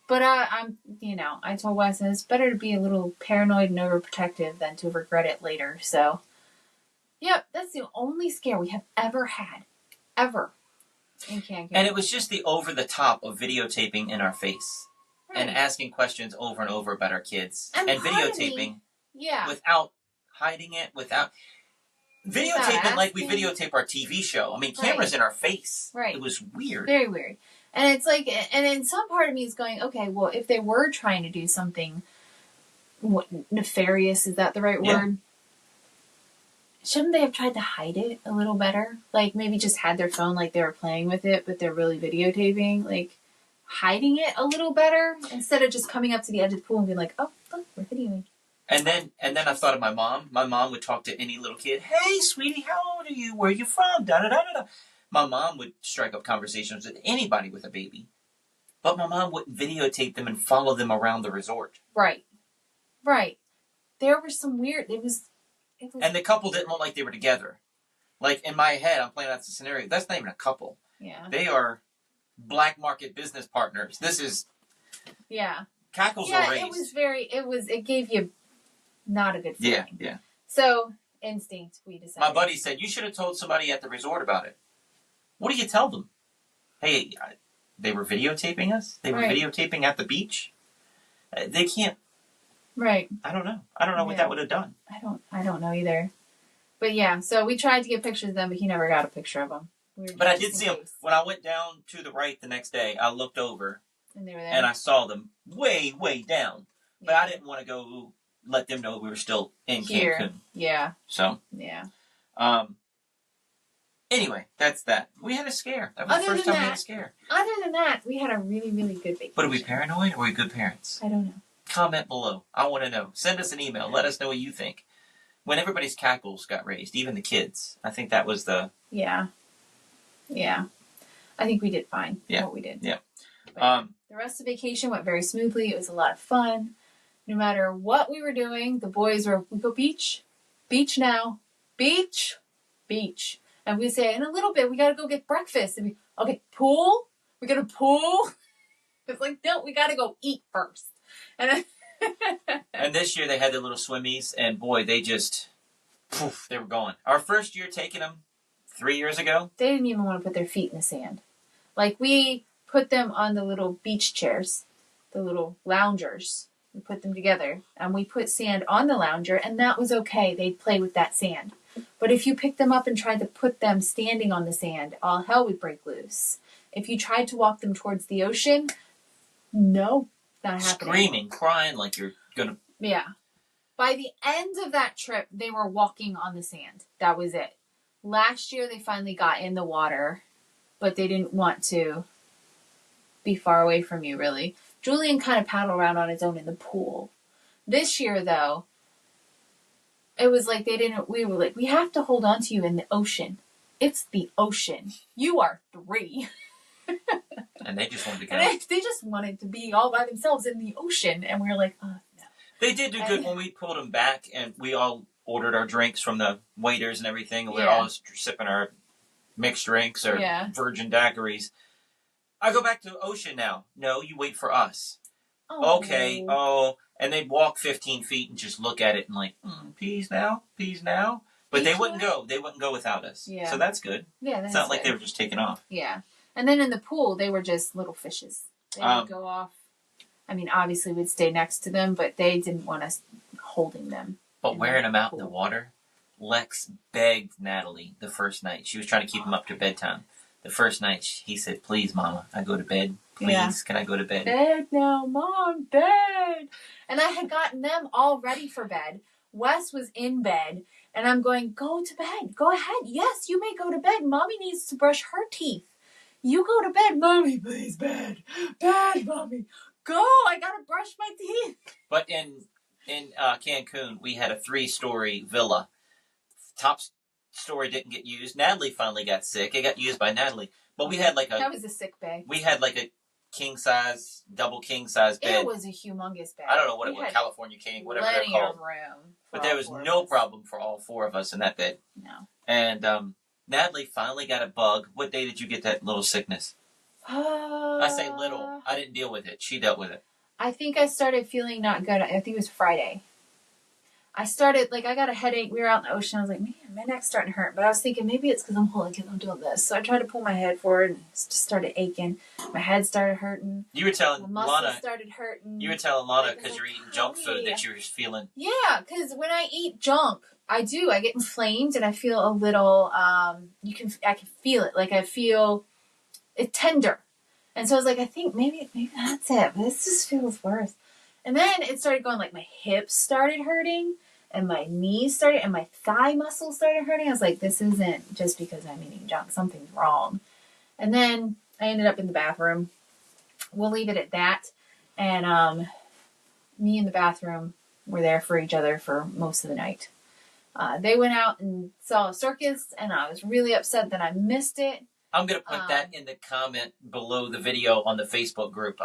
But I told Wes it's better to be a little paranoid and overprotective than to regret it later. So, yep, that's the only scare we have ever had, ever in Cancun. And it was just the over the top of videotaping in our face and Right. asking questions over and over about our kids And and part of videotaping me- yeah, without hiding it, without videotaping like we asking. videotape our TV show. I mean, Right. cameras in our face. Right. It was weird. very weird. And it's like, and then some part of me is going, okay, well, if they were trying to do something nefarious, is that the right Yeah. word? Shouldn't they have tried to hide it a little better? Like maybe just had their phone like they were playing with it, but they're really videotaping, like hiding it a little better instead of just coming up to the edge of the pool and being like, oh, look, we're videoing. And then I thought of my mom. My mom would talk to any little kid. Hey, sweetie, how old are you? Where are you from? Da da da da da. My mom would strike up conversations with anybody with a baby, but my mom wouldn't videotape them and follow them around the resort. Right. There were some weird. It was. And the couple didn't look like they were together. Like in my head, I'm playing out the scenario. That's not even a couple. Yeah. They are black market business partners. This is Yeah. cackles Yeah. are raised. It was very. It gave you not a good feeling. Yeah. So, instinct, we decided. My buddy said, you should have told somebody at the resort about it. What do you tell them? Hey, they were videotaping us? They were videotaping at the beach? They can't. Right. I don't know. I don't know what that would have done. I don't know either. But yeah, so we tried to get pictures of them, but he never got a picture of them. But I did see them. When I went down to the right the next day, I looked over. And they were there. And I saw them way, way down. Yeah. But I didn't want to go let them know we were still in Cancun. Yeah. So. Yeah. Anyway, that's that. We had a scare. That was the first time we had a scare. Other than that, we had a really, really good vacation. But are we paranoid or are we good parents? I don't know. Comment below. I want to know. Send us an email. Let us know what you think. When everybody's cackles got raised, even the kids, I think that was the... Yeah. Yeah. I think we did fine. Yeah. What we did. Yeah. But the rest of the vacation went very smoothly. It was a lot of fun. No matter what we were doing, the boys were, we go beach now, beach. And we say, in a little bit, we got to go get breakfast. And okay, pool? We got a pool? It's like, no, we got to go eat first. And this year they had their little swimmies, and boy, they just, poof, they were gone. Our first year taking them 3 years ago. They didn't even want to put their feet in the sand. Like, we put them on the little beach chairs, the little loungers. We put them together, and we put sand on the lounger, and that was okay. They'd play with that sand. But if you picked them up and tried to put them standing on the sand, all hell would break loose. If you tried to walk them towards the ocean, no, not happening. Screaming, crying like you're gonna... Yeah. By the end of that trip, they were walking on the sand. That was it. Last year, they finally got in the water, but they didn't want to be far away from you, really. Julian kind of paddled around on his own in the pool. This year, though, it was like we were like, we have to hold on to you in the ocean. It's the ocean. You are 3. And they just wanted to go. And they just wanted to be all by themselves in the ocean. And we were like, oh, no. They did do good when we pulled them back, and we all ordered our drinks from the waiters and everything. And we were all sipping our mixed drinks or virgin daiquiris. I go back to the ocean now. No, you wait for us. Oh. Okay. Oh, and they'd walk 15 feet and just look at it and like, peas now. But they wouldn't go. They wouldn't go without us. Yeah. So that's good. Yeah, that's it's not like they were just taking off. Yeah. And then in the pool, they were just little fishes. They would go off. I mean, obviously we'd stay next to them, but they didn't want us holding them. But wearing them out in the water, Lex begged Natalie the first night. She was trying to keep him up to bedtime. The first night, he said, please, Mama, I go to bed. Please, can I go to bed? Bed now, Mom, bed. And I had gotten them all ready for bed. Wes was in bed, and I'm going, go to bed. Go ahead. Yes, you may go to bed. Mommy needs to brush her teeth. You go to bed. Mommy, please, bed. Bed, Mommy. Go. I got to brush my teeth. But in Cancun, we had a 3-story villa. Top story didn't get used. Natalie finally got sick. It got used by Natalie. But we had that was a sick bay. We had like a double king size bed. It was a humongous bed. I don't know what it was, California King, whatever they're called. Plenty of room. But there was no problem for all 4 of us in that bed. No. And Natalie finally got a bug. What day did you get that little sickness? I say little. I didn't deal with it. She dealt with it. I think I started feeling not good. I think it was Friday. I got a headache. We were out in the ocean. I was like, man, my neck's starting to hurt. But I was thinking maybe it's because I'm doing this. So I tried to pull my head forward and it just started aching. My head started hurting. You were telling my muscles Lana. started hurting. You were telling Lana because you're eating junk food that you were feeling. Yeah, because when I eat junk, I get inflamed and I feel a little, I can feel it. Like I feel it tender. And so I was like, I think maybe that's it. But this just feels worse. And then it started going like my hips started hurting. And my knees started, and my thigh muscles started hurting. I was like, this isn't just because I'm eating junk. Something's wrong. And then I ended up in the bathroom. We'll leave it at that. And me and the bathroom were there for each other for most of the night. They went out and saw a circus, and I was really upset that I missed it. I'm going to put that in the comment below the video on the Facebook group,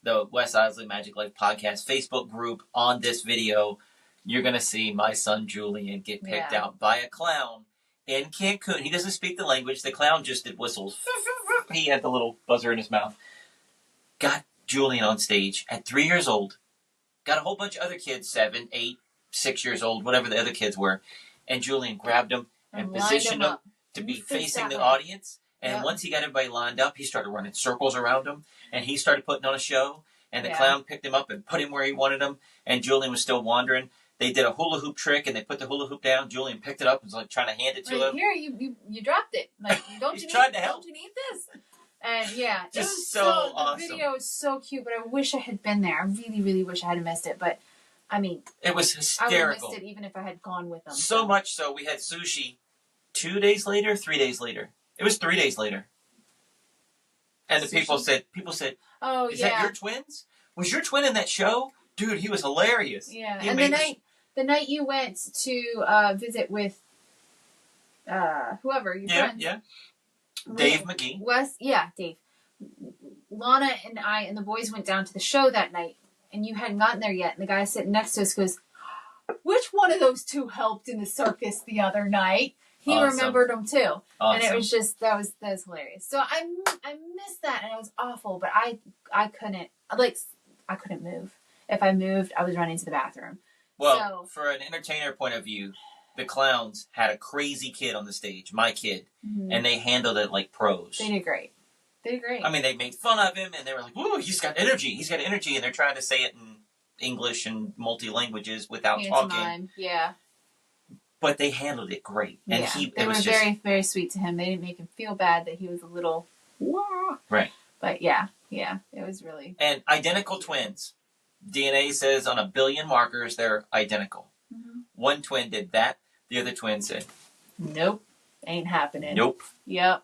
the Wes Iseli Magiclife podcast Facebook group. On this video, you're going to see my son Julian get picked out by a clown in Cancun. He doesn't speak the language. The clown just did whistles. He had the little buzzer in his mouth. Got Julian on stage at 3 years old. Got a whole bunch of other kids, 7, 8, 6 years old, whatever the other kids were. And Julian grabbed him and lined positioned him him up. to You be faced facing that the way. audience. And Yep. once he got everybody lined up, he started running circles around him. And he started putting on a show. And the Yeah. clown picked him up and put him where he wanted him. And Julian was still wandering. They did a hula hoop trick, and they put the hula hoop down. Julian picked it up and was like trying to hand it to Like, him. here, you dropped it. Like, don't He's you trying need, to help. don't you need this? And yeah, it Just was so awesome. The video is so cute, but I wish I had been there. I really, really wish I had missed it. But I mean, It was I would have hysterical. missed it even if I had gone with them. So much so, we had sushi 2 days later, 3 days later. It was 3 days later. And the people Sushi? said, Oh is yeah, that your twins? Was your twin in that show? Dude, he was hilarious. yeah. He And made the night you went to visit with whoever your Yeah, friends, yeah. we- Dave McGee. Dave. Lana and I and the boys went down to the show that night, and you hadn't gotten there yet. And the guy sitting next to us goes, "Which one of those two helped in the circus the other night?" He Awesome. remembered them too, Awesome. and it was just that was hilarious. So I missed that, and it was awful. But I couldn't move. If I moved, I was running to the bathroom. Well, for an entertainer point of view, the clowns had a crazy kid on the stage, my kid, and they handled it like pros. They did great. I mean, they made fun of him, and they were like, "Whoa, he's got energy! He's got energy!" And they're trying to say it in English and multi-languages without talking. Pantomime, yeah. But they handled it great, and Yeah. it They were was just very, very sweet to him. They didn't make him feel bad that he was a little wah. right. But yeah, it was really. And identical twins. DNA says on 1 billion markers they're identical. One twin did that. The other twin said, Nope, ain't happening. "Nope." Yep.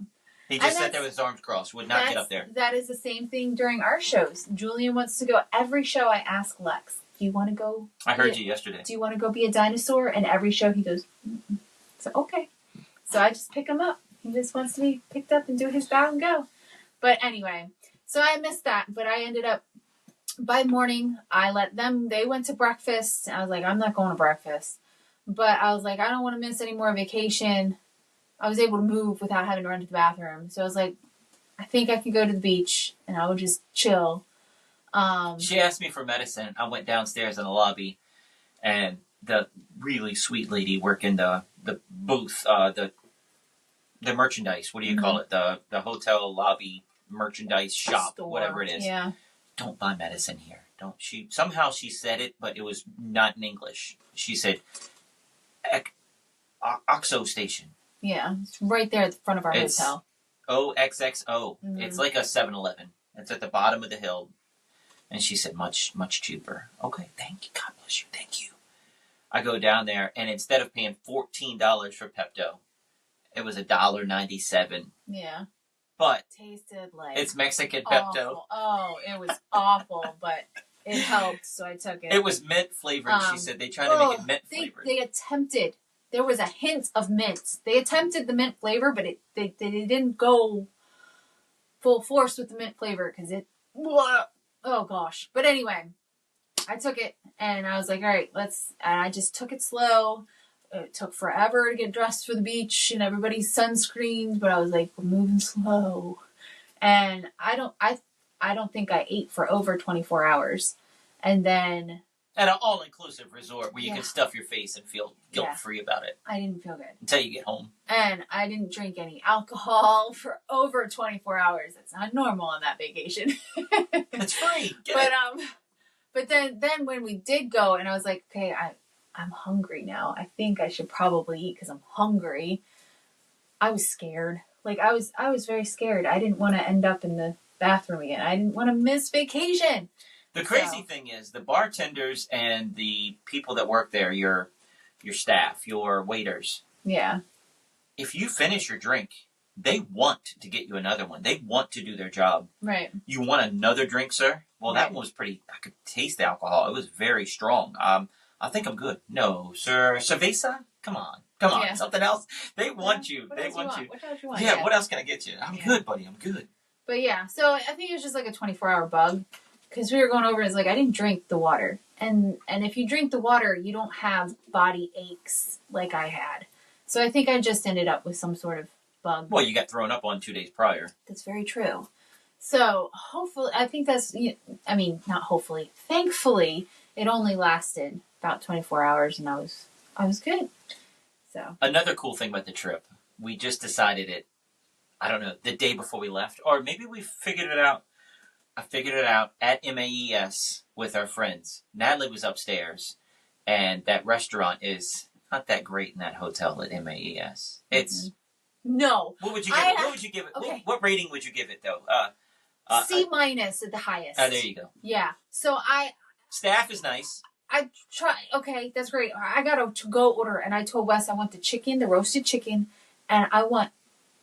He And just sat that's- there with his arms crossed. Would not get up there. That is the same thing during our shows. Julian wants to go. Every show I ask Lex, "Do you want to go?" I heard you yesterday. Do you want to go be a dinosaur? And every show he goes, "Mm-mm." So okay. So I just pick him up. He just wants to be picked up and do his bow and go. But anyway, so I missed that. But I ended up, by morning, I let them, they went to breakfast. I was like, I'm not going to breakfast. But I was like, I don't want to miss any more vacation. I was able to move without having to run to the bathroom. So I was like, I think I can go to the beach and I would just chill. She asked me for medicine. I went downstairs in the lobby, and the really sweet lady working the booth, the merchandise. What do you call it? The hotel lobby merchandise shop, Store. whatever it is. Yeah. Don't buy medicine here. Don't. Somehow she said it, but it was not in English. She said, "Oxo station." Yeah. It's right there at the front of our It's hotel. OXXO. It's like a 7-Eleven. It's at the bottom of the hill. And she said, much, much cheaper. Okay, thank you. God bless you. Thank you. I go down there, and instead of paying $14 for Pepto, it was $1.97. Yeah. But Tasted like it's Mexican Pepto. awful. Oh, it was awful, but it helped, so I took it. It was mint flavored. She said they tried to make it mint flavored. They attempted. There was a hint of mint. They attempted the mint flavor, but they didn't go full force with the mint flavor because it. Oh gosh! But anyway, I took it and I was like, all right, let's. And I just took it slow. It took forever to get dressed for the beach and everybody's sunscreened, but I was like, we're moving slow. And I don't think I ate for over 24 hours. And then At an all-inclusive resort where you Yeah. can stuff your face and feel guilt-free about it I didn't feel good. until you get home. And I didn't drink any alcohol for over 24 hours. That's not normal on that vacation. It's free. Get But it. but then when we did go, and I was like, okay, I'm hungry now. I think I should probably eat because I'm hungry. I was scared. Like I was very scared. I didn't want to end up in the bathroom again. I didn't want to miss vacation. The crazy thing is the bartenders and the people that work there, your staff, your waiters, Yeah. if you finish your drink, they want to get you another one. They want to do their job. Right. You want another drink, sir? Well, that Right. one was pretty, I could taste the alcohol. It was very strong. I think I'm good. No, sir. Cerveza? Come on. Yeah. Something else? They want you. What They else want you you. want? What else you want? Yeah, what else can I get you? I'm Yeah. good, buddy. I'm good. But yeah, so I think it was just like a 24-hour bug because we were going over. It's like I didn't drink the water, and if you drink the water, you don't have body aches like I had. So I think I just ended up with some sort of bug. Well, you got thrown up on 2 days prior. That's very true. So hopefully, I think that's. I mean, not hopefully. Thankfully, it only lasted about 24 hours, and I was good. So Another cool thing about the trip, we just decided it, I don't know, the day before we left, or maybe we figured it out. I figured it out at MAES with our friends. Natalie was upstairs, and that restaurant is not that great in that hotel at MAES. It's no. What would you give it? What would you give it? Okay. What rating would you give it though? C- at the highest. There you go. Yeah. So Staff is nice. I try. Okay, that's great. I got a to-go order, and I told Wes I want the roasted chicken, and I want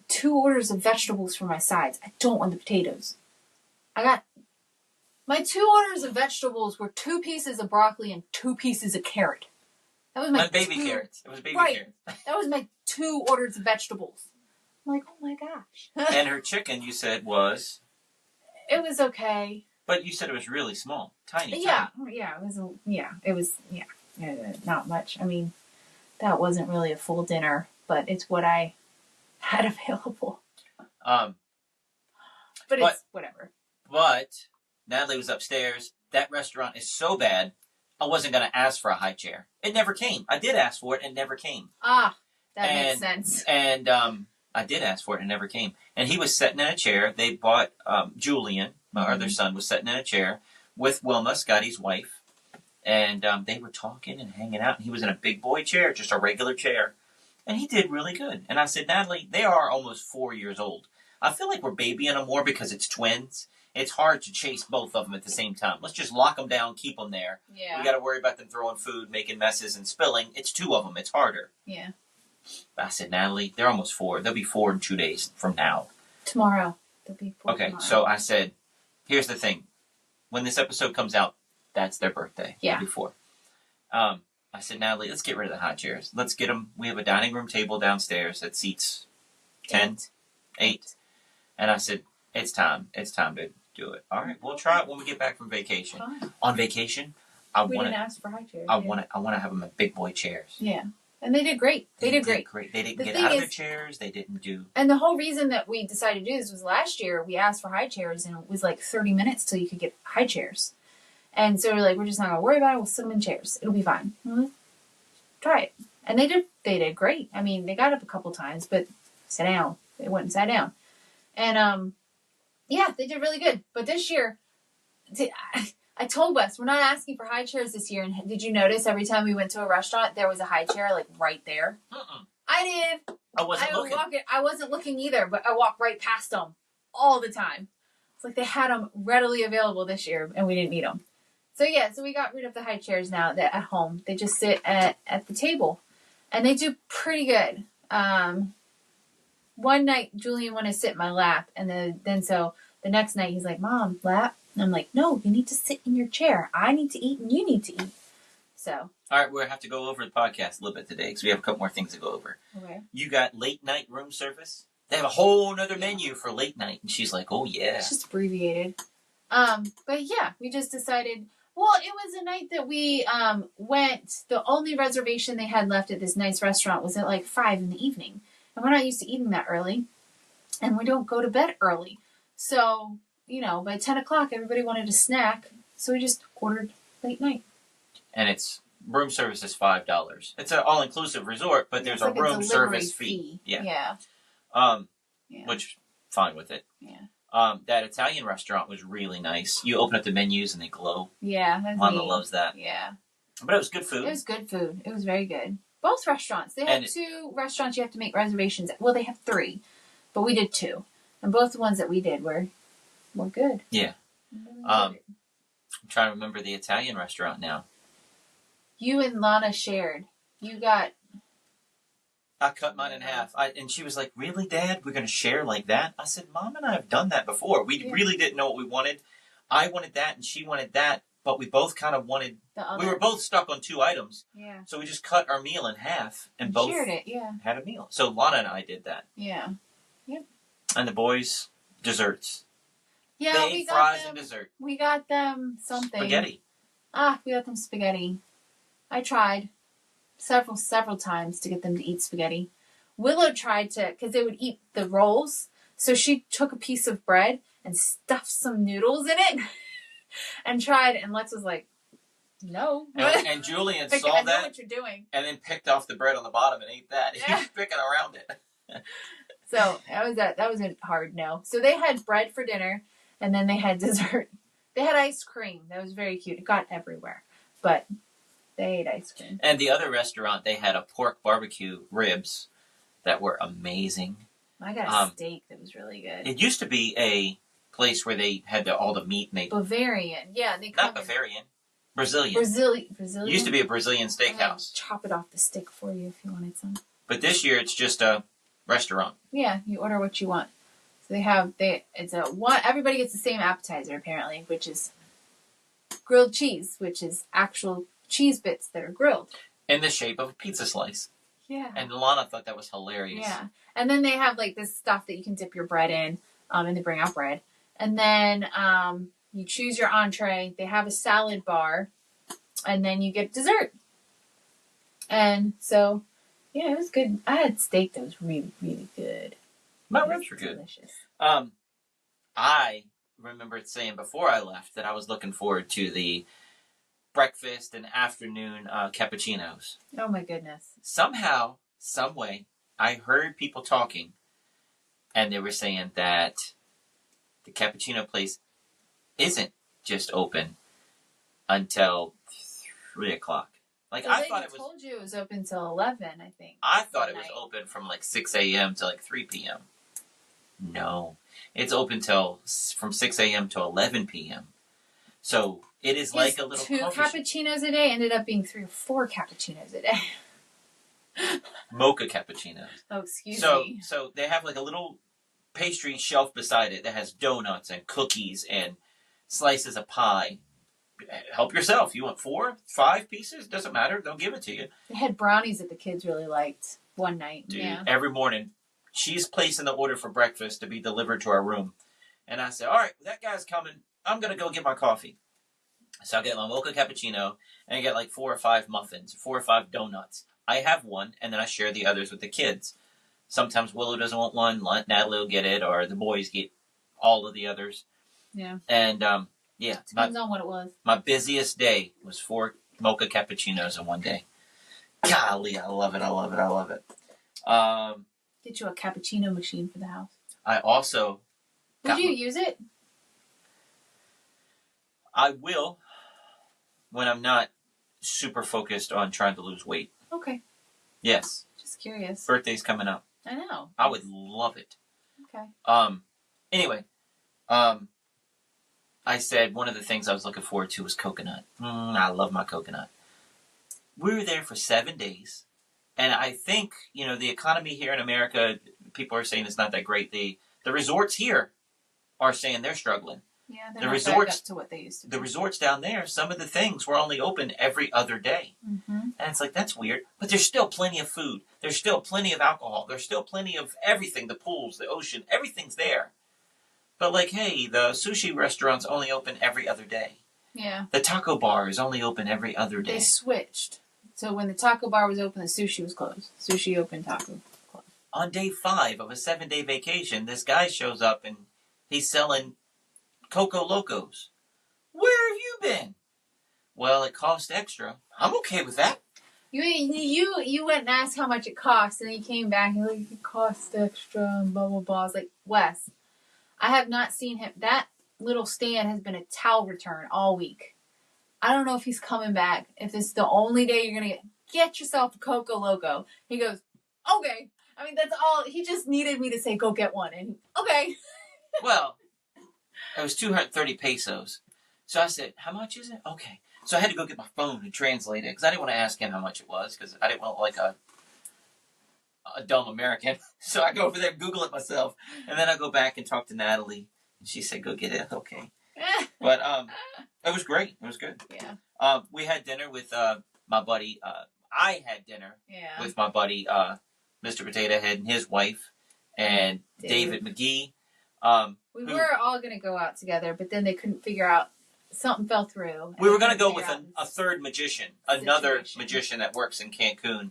2 orders of vegetables for my sides. I don't want the potatoes. I got my 2 orders of vegetables were 2 pieces of broccoli and 2 pieces of carrot. That was my baby carrots. It was baby carrots. That was my 2 orders of vegetables. I'm like, oh my gosh. And her chicken, you said, was? It was okay. But you said it was really small, tiny. Yeah, it was not much. I mean, that wasn't really a full dinner, but it's what I had available. But it's whatever. But Natalie was upstairs. That restaurant is so bad, I wasn't going to ask for a high chair. It never came. I did ask for it, and it never came. Ah, that makes sense. And I did ask for it, and it never came. And he was sitting in a chair. They bought Julian, my other son, was sitting in a chair with Wilma, Scotty's wife. And they were talking and hanging out. And he was in a big boy chair, just a regular chair. And he did really good. And I said, Natalie, they are almost 4 years old. I feel like we're babying them more because it's twins. It's hard to chase both of them at the same time. Let's just lock them down, keep them there. Yeah. We got to worry about them throwing food, making messes, and spilling. It's 2 of them. It's harder. Yeah. I said, Natalie, they're almost 4. They'll be 4 in 2 days from now. Tomorrow. They'll be 4 Okay, tomorrow. so I said, here's the thing. When this episode comes out, that's their birthday. Yeah. Before. I said, Natalie, let's get rid of the high chairs. Let's get them. We have a dining room table downstairs that seats 10, 8. And I said, it's time. It's time to do it. All right, we'll try it when we get back from vacation. Fine. On vacation, we didn't ask for high chairs. I want to have them in big boy chairs. Yeah. And they did great. They did great. They didn't The get thing out of is- their chairs. They didn't do. And the whole reason that we decided to do this was last year we asked for high chairs, and it was like 30 minutes till you could get high chairs. And so we're like, we're just not going to worry about it. We'll sit them in chairs. It'll be fine. Try it. And they did great. I mean, they got up a couple times, but sat down. They went and sat down. And, yeah, they did really good. But this year, I told Wes, we're not asking for high chairs this year. And did you notice every time we went to a restaurant, there was a high chair, like, right there? I did. I wasn't looking. I wasn't looking either, but I walked right past them all the time. It's like they had them readily available this year, and we didn't need them. So, yeah, so we got rid of the high chairs now at home. They just sit at the table, and they do pretty good. One night, Julian wanted to sit in my lap, and then so the next night, he's like, Mom, lap? And I'm like, no, you need to sit in your chair. I need to eat, and you need to eat. So. All right, we'll have to go over the podcast a little bit today because we have a couple more things to go over. Okay. You got late night room service. They have a whole nother menu for late night, and she's like, "Oh yeah." It's just abbreviated. But yeah, we just decided. Well, it was a night that we went. The only reservation they had left at this nice restaurant was at like 5 p.m, and we're not used to eating that early, and we don't go to bed early. So by 10 o'clock, everybody wanted a snack, so we just ordered late night. And it's room service is $5. It's an all-inclusive resort, but there's a like room a service fee. Yeah. Which fine with it. Yeah. That Italian restaurant was really nice. You open up the menus and they glow. Yeah. That's Mama neat. loves that. Yeah. But it was good food. It was good food. It was very good. Both restaurants. They have 2 restaurants you have to make reservations at. Well, they have 3, but we did 2, and both the ones that we did were good. Yeah. I'm trying to remember the Italian restaurant now. You and Lana shared. You got. I cut mine in half. And she was like, "Really, Dad? We're going to share like that?" I said, "Mom and I have done that before. We really didn't know what we wanted. I wanted that and she wanted that, but we both kind of wanted... We were both stuck on 2 items. Yeah. So we just cut our meal in half and both shared it, yeah. had a meal. So Lana and I did that. Yeah. Yep. And the boys, desserts. Yeah, they we ate got fries them. and dessert. We got them something. Spaghetti. We got them spaghetti. I tried several times to get them to eat spaghetti. Willow tried to, because they would eat the rolls, so she took a piece of bread and stuffed some noodles in it and tried, and Lex was like, No. And Julian Like, saw I know that what you're doing. and then picked off the bread on the bottom and ate that. He Yeah. was picking around it. So that was a hard no. So they had bread for dinner, and then they had dessert. They had ice cream. That was very cute. It got everywhere, but they ate ice cream. And the other restaurant, they had a pork barbecue ribs that were amazing. I got a steak that was really good. It used to be a place where they had all the meat made. Bavarian, yeah, they Not Bavarian, Brazilian. Brazilian. It used to be a Brazilian steakhouse. Chop it off the stick for you if you wanted some. But this year it's just a restaurant. Yeah, you order what you want. So everybody gets the same appetizer apparently, which is grilled cheese, which is actual cheese bits that are grilled. In the shape of a pizza slice. Yeah. And Lana thought that was hilarious. Yeah. And then they have like this stuff that you can dip your bread in, and they bring out bread. And then you choose your entree. They have a salad bar, and then you get dessert. And so, yeah, it was good. I had steak that was really, really good. My ribs were good. Delicious. I remember saying before I left that I was looking forward to the breakfast and afternoon cappuccinos. Oh my goodness. Somehow, some way, I heard people talking, and they were saying that the cappuccino place isn't just open until 3 o'clock. Like, So I thought it was. told you it was open till 11, I think. I thought it was open from like 6 a.m. to like 3 p.m. No, it's open from 6 a.m. to 11 p.m. So it is like a little 2 coffee shop. cappuccinos a day ended up being 3 or 4 cappuccinos a day. Mocha cappuccinos. Oh, excuse me. So they have like a little pastry shelf beside it that has donuts and cookies and slices of pie. Help yourself. You want 4, 5 pieces? Doesn't matter. They'll give it to you. They had brownies that the kids really liked one night. Dude, yeah. every morning, she's placing the order for breakfast to be delivered to our room. And I said, all right, that guy's coming. I'm going to go get my coffee. So I get my mocha cappuccino and I get like 4 or 5 muffins, 4 or 5 donuts. I have one, and then I share the others with the kids. Sometimes Willow doesn't want one, Natalie will get it, or the boys get all of the others. Yeah. And, yeah. Depends on what it was. My busiest day was 4 mocha cappuccinos in one day. Golly, I love it, I love it, I love it. Get you a cappuccino machine for the house. I also... Would you use it? I will, when I'm not super focused on trying to lose weight. Okay. Yes. Just curious. Birthday's coming up. I know. I would love it. Okay. Anyway, I said one of the things I was looking forward to was coconut. I love my coconut. We were there for 7 days, and I think, the economy here in America, people are saying it's not that great. The resorts here are saying they're struggling. Yeah, they're not back up to what they used to be. The resorts down there, some of the things were only open every other day. Mm-hmm. And it's like, that's weird. But there's still plenty of food. There's still plenty of alcohol. There's still plenty of everything. The pools, the ocean, everything's there. But like, hey, the sushi restaurant's only open every other day. Yeah. The taco bar is only open every other day. They switched. So when the taco bar was open, the sushi was closed. Sushi open, taco closed. On day 5 of a 7-day vacation, this guy shows up and he's selling Coco Locos. Where have you been? Well, it cost extra. I'm okay with that. You went and asked how much it cost, and then you came back and you're like, it cost extra, and blah, blah, blah. I was like, Wes, I have not seen him. That little stand has been a towel return all week. I don't know if he's coming back. If it's the only day you're going to get yourself a Coco Loco. He goes, okay. I mean, that's all. He just needed me to say, go get one. And okay. Well, it was 230 pesos. So I said, how much is it? Okay. So I had to go get my phone and translate it because I didn't want to ask him how much it was because I didn't want to look like a dumb American. So I go over there and Google it myself. And then I go back and talk to Natalie. And she said, go get it. Okay. But it was great. It was good. Yeah. We had dinner with my buddy. I had dinner with my buddy, Mr. Potato Head and his wife, and David McGee. We were all going to go out together, but then they couldn't figure out. Something fell through. We were going to go with a third magician, another magician that works in Cancun.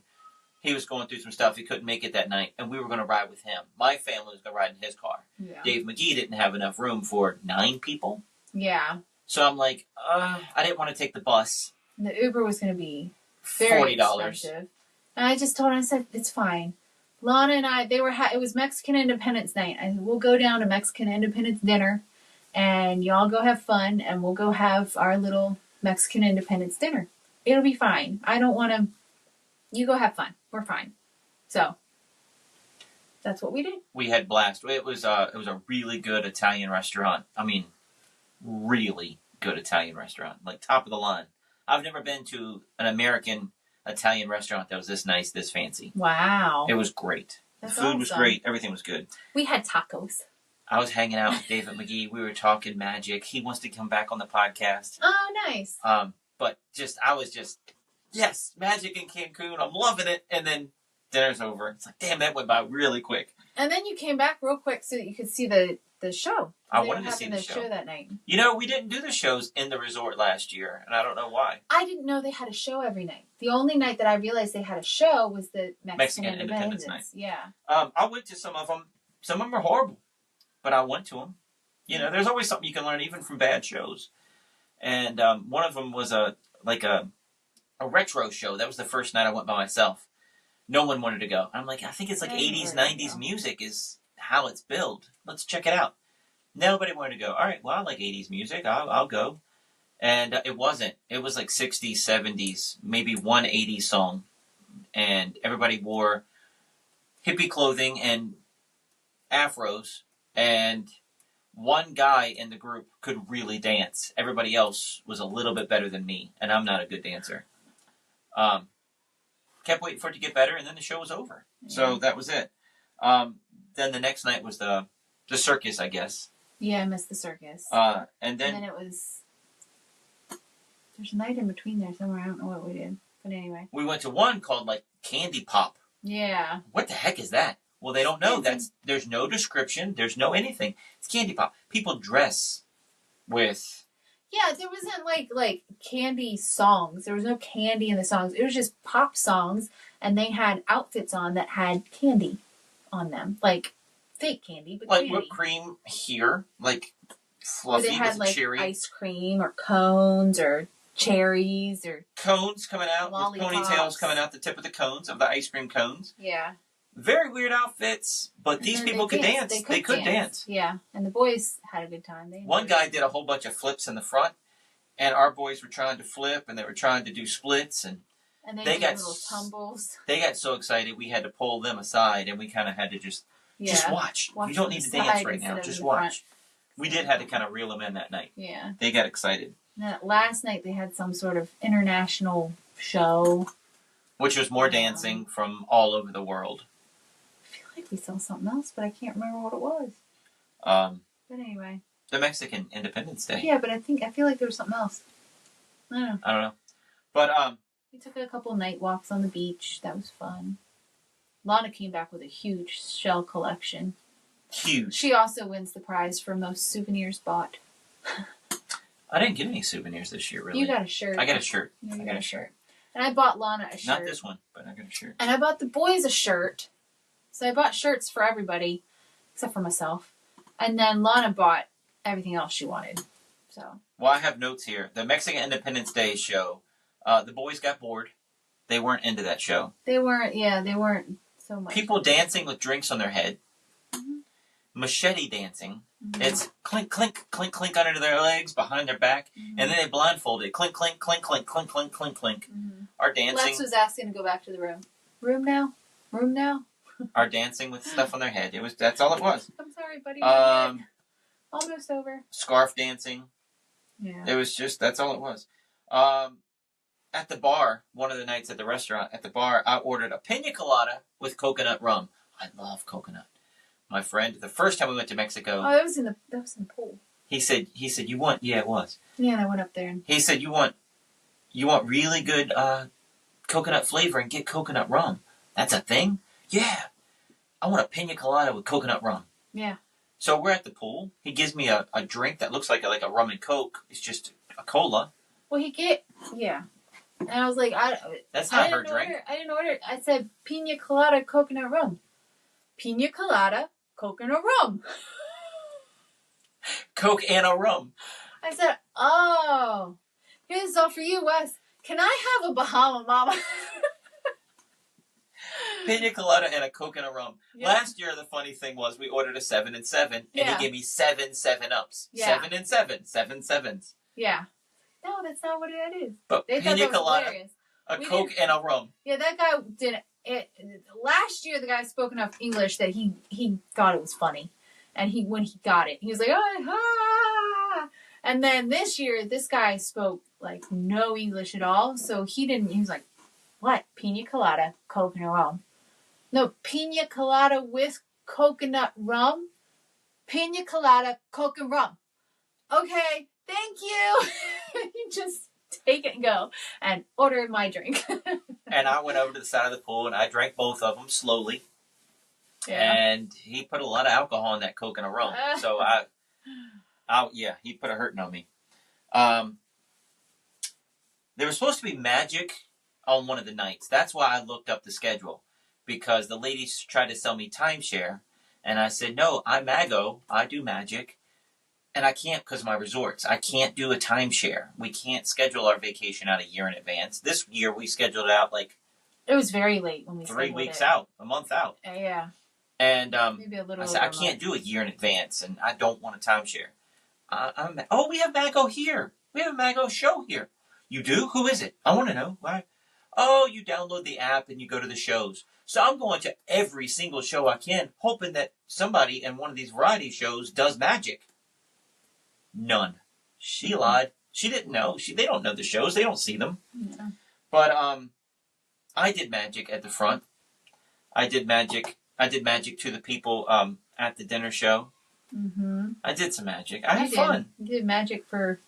He was going through some stuff. He couldn't make it that night, and we were going to ride with him. My family was going to ride in his car. Yeah. Dave McGee didn't have enough room for 9 people. Yeah. So I'm like, I didn't want to take the bus. And the Uber was going to be very $40. expensive. And I just told her, I said, it's fine. Lana and I, it was Mexican Independence Night. I said, we'll go down to Mexican Independence dinner, and y'all go have fun, and we'll go have our little Mexican Independence dinner. It'll be fine. I don't want to. You go have fun. We're fine. So that's what we did. We had blast. It was a really good Italian restaurant. I mean, really good Italian restaurant, like top of the line. I've never been to an American Italian restaurant that was this nice, this fancy. Wow. It was great. That's the food was awesome. great. Everything was good. We had tacos. I was hanging out with David McGee. We were talking magic. He wants to come back on the podcast. Oh, nice. But I was just, yes, magic in Cancun. I'm loving it. And then dinner's over. It's like, damn, that went by really quick. And then you came back real quick so that you could see the show. I wanted to see the show that night. You know, we didn't do the shows in the resort last year, and I don't know why. I didn't know they had a show every night. The only night that I realized they had a show was the Mexican Independence Night. Yeah. I went to some of them. Some of them are horrible, but I went to them. You know, there's always something you can learn, even from bad shows. And one of them was a retro show. That was the first night I went by myself. No one wanted to go. I'm like, I think it's like 80s, 90s music is how it's billed. Let's check it out. Nobody wanted to go. All right, well, I like 80s music. I'll go. And it wasn't. It was like 60s, 70s, maybe one 80s song. And everybody wore hippie clothing and afros. And one guy in the group could really dance. Everybody else was a little bit better than me. And I'm not a good dancer. Kept waiting for it to get better, and then the show was over. Yeah. So that was it. Then the next night was the circus, I guess. Yeah, I missed the circus. And then it was... There's a night in between there somewhere. I don't know what we did. But anyway. We went to one called, like, Candy Pop. Yeah. What the heck is that? Well, they don't know. There's no description. There's no anything. It's Candy Pop. People dress with... Yeah, there wasn't like candy songs. There was no candy in the songs. It was just pop songs, and they had outfits on that had candy on them. Like fake candy, but like candy. Whipped cream here, like fluffy or they had with like cherry. ice cream or cones or cherries or cones coming out lollipops. With ponytails coming out the tip of the cones, of the ice cream cones. Yeah. Very weird outfits, but these people could dance. They could dance. Yeah, and the boys had a good time. One guy did a whole bunch of flips in the front, and our boys were trying to flip, and they were trying to do splits, and they got little tumbles. They got so excited, we had to pull them aside, and we kind of had to just watch. You don't need to dance right now. Just watch. We did have to kind of reel them in that night. Yeah. They got excited. Now, last night they had some sort of international show. Which was more dancing from all over the world. I feel like we saw something else, but I can't remember what it was. But anyway. The Mexican Independence Day. Yeah, but I feel like there was something else. I don't know. But we took a couple night walks on the beach. That was fun. Lana came back with a huge shell collection. Huge. She also wins the prize for most souvenirs bought. I didn't get any souvenirs this year, really. You got a shirt. I got a shirt. Yeah, you got a shirt. And I bought Lana a shirt. Not this one, but I got a shirt. And I bought the boys a shirt. So I bought shirts for everybody, except for myself. And then Lana bought everything else she wanted. So. Well, I have notes here. The Mexican Independence Day show. The boys got bored. They weren't into that show. They weren't so much. People dancing with drinks on their head. Mm-hmm. Machete dancing. Mm-hmm. It's clink, clink, clink, clink under their legs, behind their back. Mm-hmm. And then they blindfolded. Clink, clink, clink, clink, clink, clink, clink, clink. Mm-hmm. Our dancing. Lex was asking to go back to the room. Room now? Room now? Are dancing with stuff on their head. That's all it was. I'm sorry, buddy. Almost over. Scarf dancing. Yeah. It was just, that's all it was. At the bar, one of the nights at the restaurant, at the bar, I ordered a pina colada with coconut rum. I love coconut. My friend, the first time we went to Mexico. Oh, that was in the pool. He said, you want, yeah, it was. Yeah, and I went up there. And... He said, you want really good coconut flavor and get coconut rum. That's a thing? Yeah. I want a pina colada with coconut rum. Yeah. So we're at the pool. He gives me a drink that looks like a rum and coke. It's just a cola. Well, yeah. And I was like, that's not her drink. I didn't order it. I said pina colada coconut rum. Pina colada coconut rum. Coke and a rum. I said, oh, here's all for you, Wes. Can I have a Bahama Mama? Pina colada and a Coke and a rum. Yeah. Last year, the funny thing was we ordered a 7 and 7, and Yeah. he gave me 7 7-Ups. Yeah. 7 and 7. 7 7s. Yeah. No, that's not what it is. But They thought Pina that was colada, hilarious. a We Coke, and a rum. Yeah, that guy didn't. Last year, the guy spoke enough English that he thought it was funny, and when he got it, he was like, "Ah!" And then this year, this guy spoke like no English at all, so he didn't. He was like, "What? Pina colada, Coke, and a rum? No, pina colada with coconut rum. Pina colada, Coke, and rum. Okay, thank you." You just take it and go and order my drink. And I went over to the side of the pool, and I drank both of them slowly. Yeah. And he put a lot of alcohol in that Coke and a rum. So yeah, he put a hurting on me. There was supposed to be magic on one of the nights. That's why I looked up the schedule. Because the ladies tried to sell me timeshare. And I said, no, I'm Mago. I do magic. And I can't because of my resorts. I can't do a timeshare. We can't schedule our vacation out a year in advance. This year we scheduled it out like It was very late when we 3 scheduled weeks it. out, a month out. Yeah. And Maybe a little I said, I over a can't month. do a year in advance, and I don't want a timeshare. Oh, we have Mago here. We have a Mago show here. You do? Who is it? I want to know. Why? Oh, you download the app and you go to the shows. So I'm going to every single show I can, hoping that somebody in one of these variety shows does magic. None. She lied. She didn't know. They don't know the shows. They don't see them. Yeah. But I did magic at the front. I did magic to the people at the dinner show. Mm-hmm. I did some magic. I had fun. You did magic for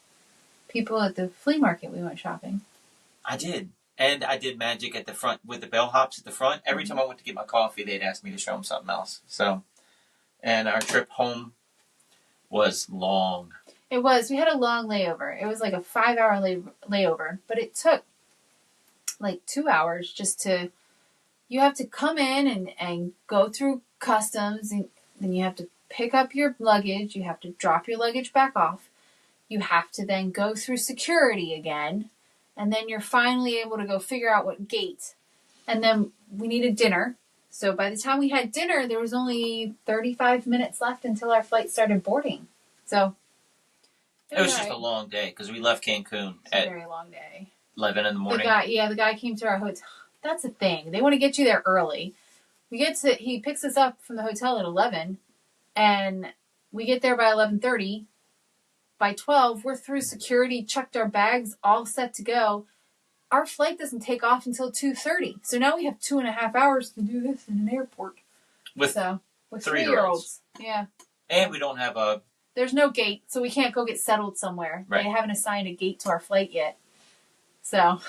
people at the flea market we went shopping. I did. And I did magic at the front with the bellhops at the front. Every time I went to get my coffee, they'd ask me to show them something else. So, and our trip home was long. It was. We had a long layover. It was like a 5-hour layover, but it took like 2 hours just to. You have to come in and go through customs, and then you have to pick up your luggage. You have to drop your luggage back off. You have to then go through security again, and then you're finally able to go figure out what gate. And then we needed dinner. So by the time we had dinner, there was only 35 minutes left until our flight started boarding. So it was just a long day because we left Cancun at a very long day. 11 in the morning. The guy came to our hotel. That's the thing. They want to get you there early. He picks us up from the hotel at 11, and we get there by 11:30. By 12, we're through security, checked our bags, all set to go. Our flight doesn't take off until 2:30. So now we have 2.5 hours to do this in an airport. With 3-year-olds. Yeah. And we don't have There's no gate, so we can't go get settled somewhere. Right. They haven't assigned a gate to our flight yet. So,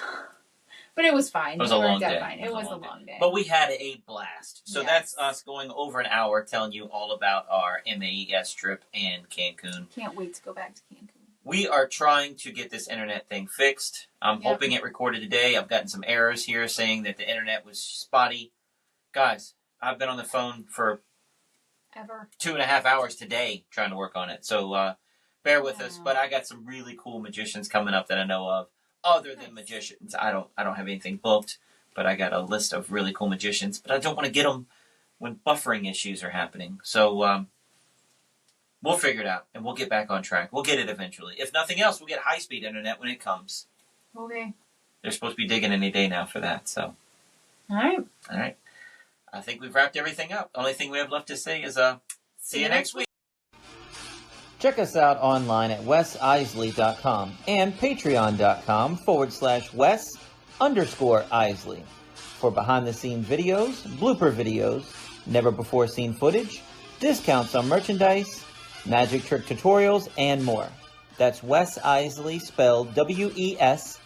but it was fine. It was a long day. It was a long day. But we had a blast. So Yes. that's us going over an hour telling you all about our MAES trip in Cancun. Can't wait to go back to Cancun. We are trying to get this internet thing fixed. I'm hoping it recorded today. I've gotten some errors here saying that the internet was spotty. Guys, I've been on the phone for 2.5 hours today trying to work on it. So bear with us. But I got some really cool magicians coming up that I know of. Other than magicians, I don't have anything booked, but I got a list of really cool magicians. But I don't want to get them when buffering issues are happening. So we'll figure it out, and we'll get back on track. We'll get it eventually. If nothing else, we'll get high-speed internet when it comes. Okay. They're supposed to be digging any day now for that. So, All right. I think we've wrapped everything up. The only thing we have left to say is see you next week. Check us out online at wesisley.com and patreon.com/Wes_Isley for behind-the-scenes videos, blooper videos, never-before-seen footage, discounts on merchandise, magic trick tutorials, and more. That's Wes Iseli, spelled WESISELI.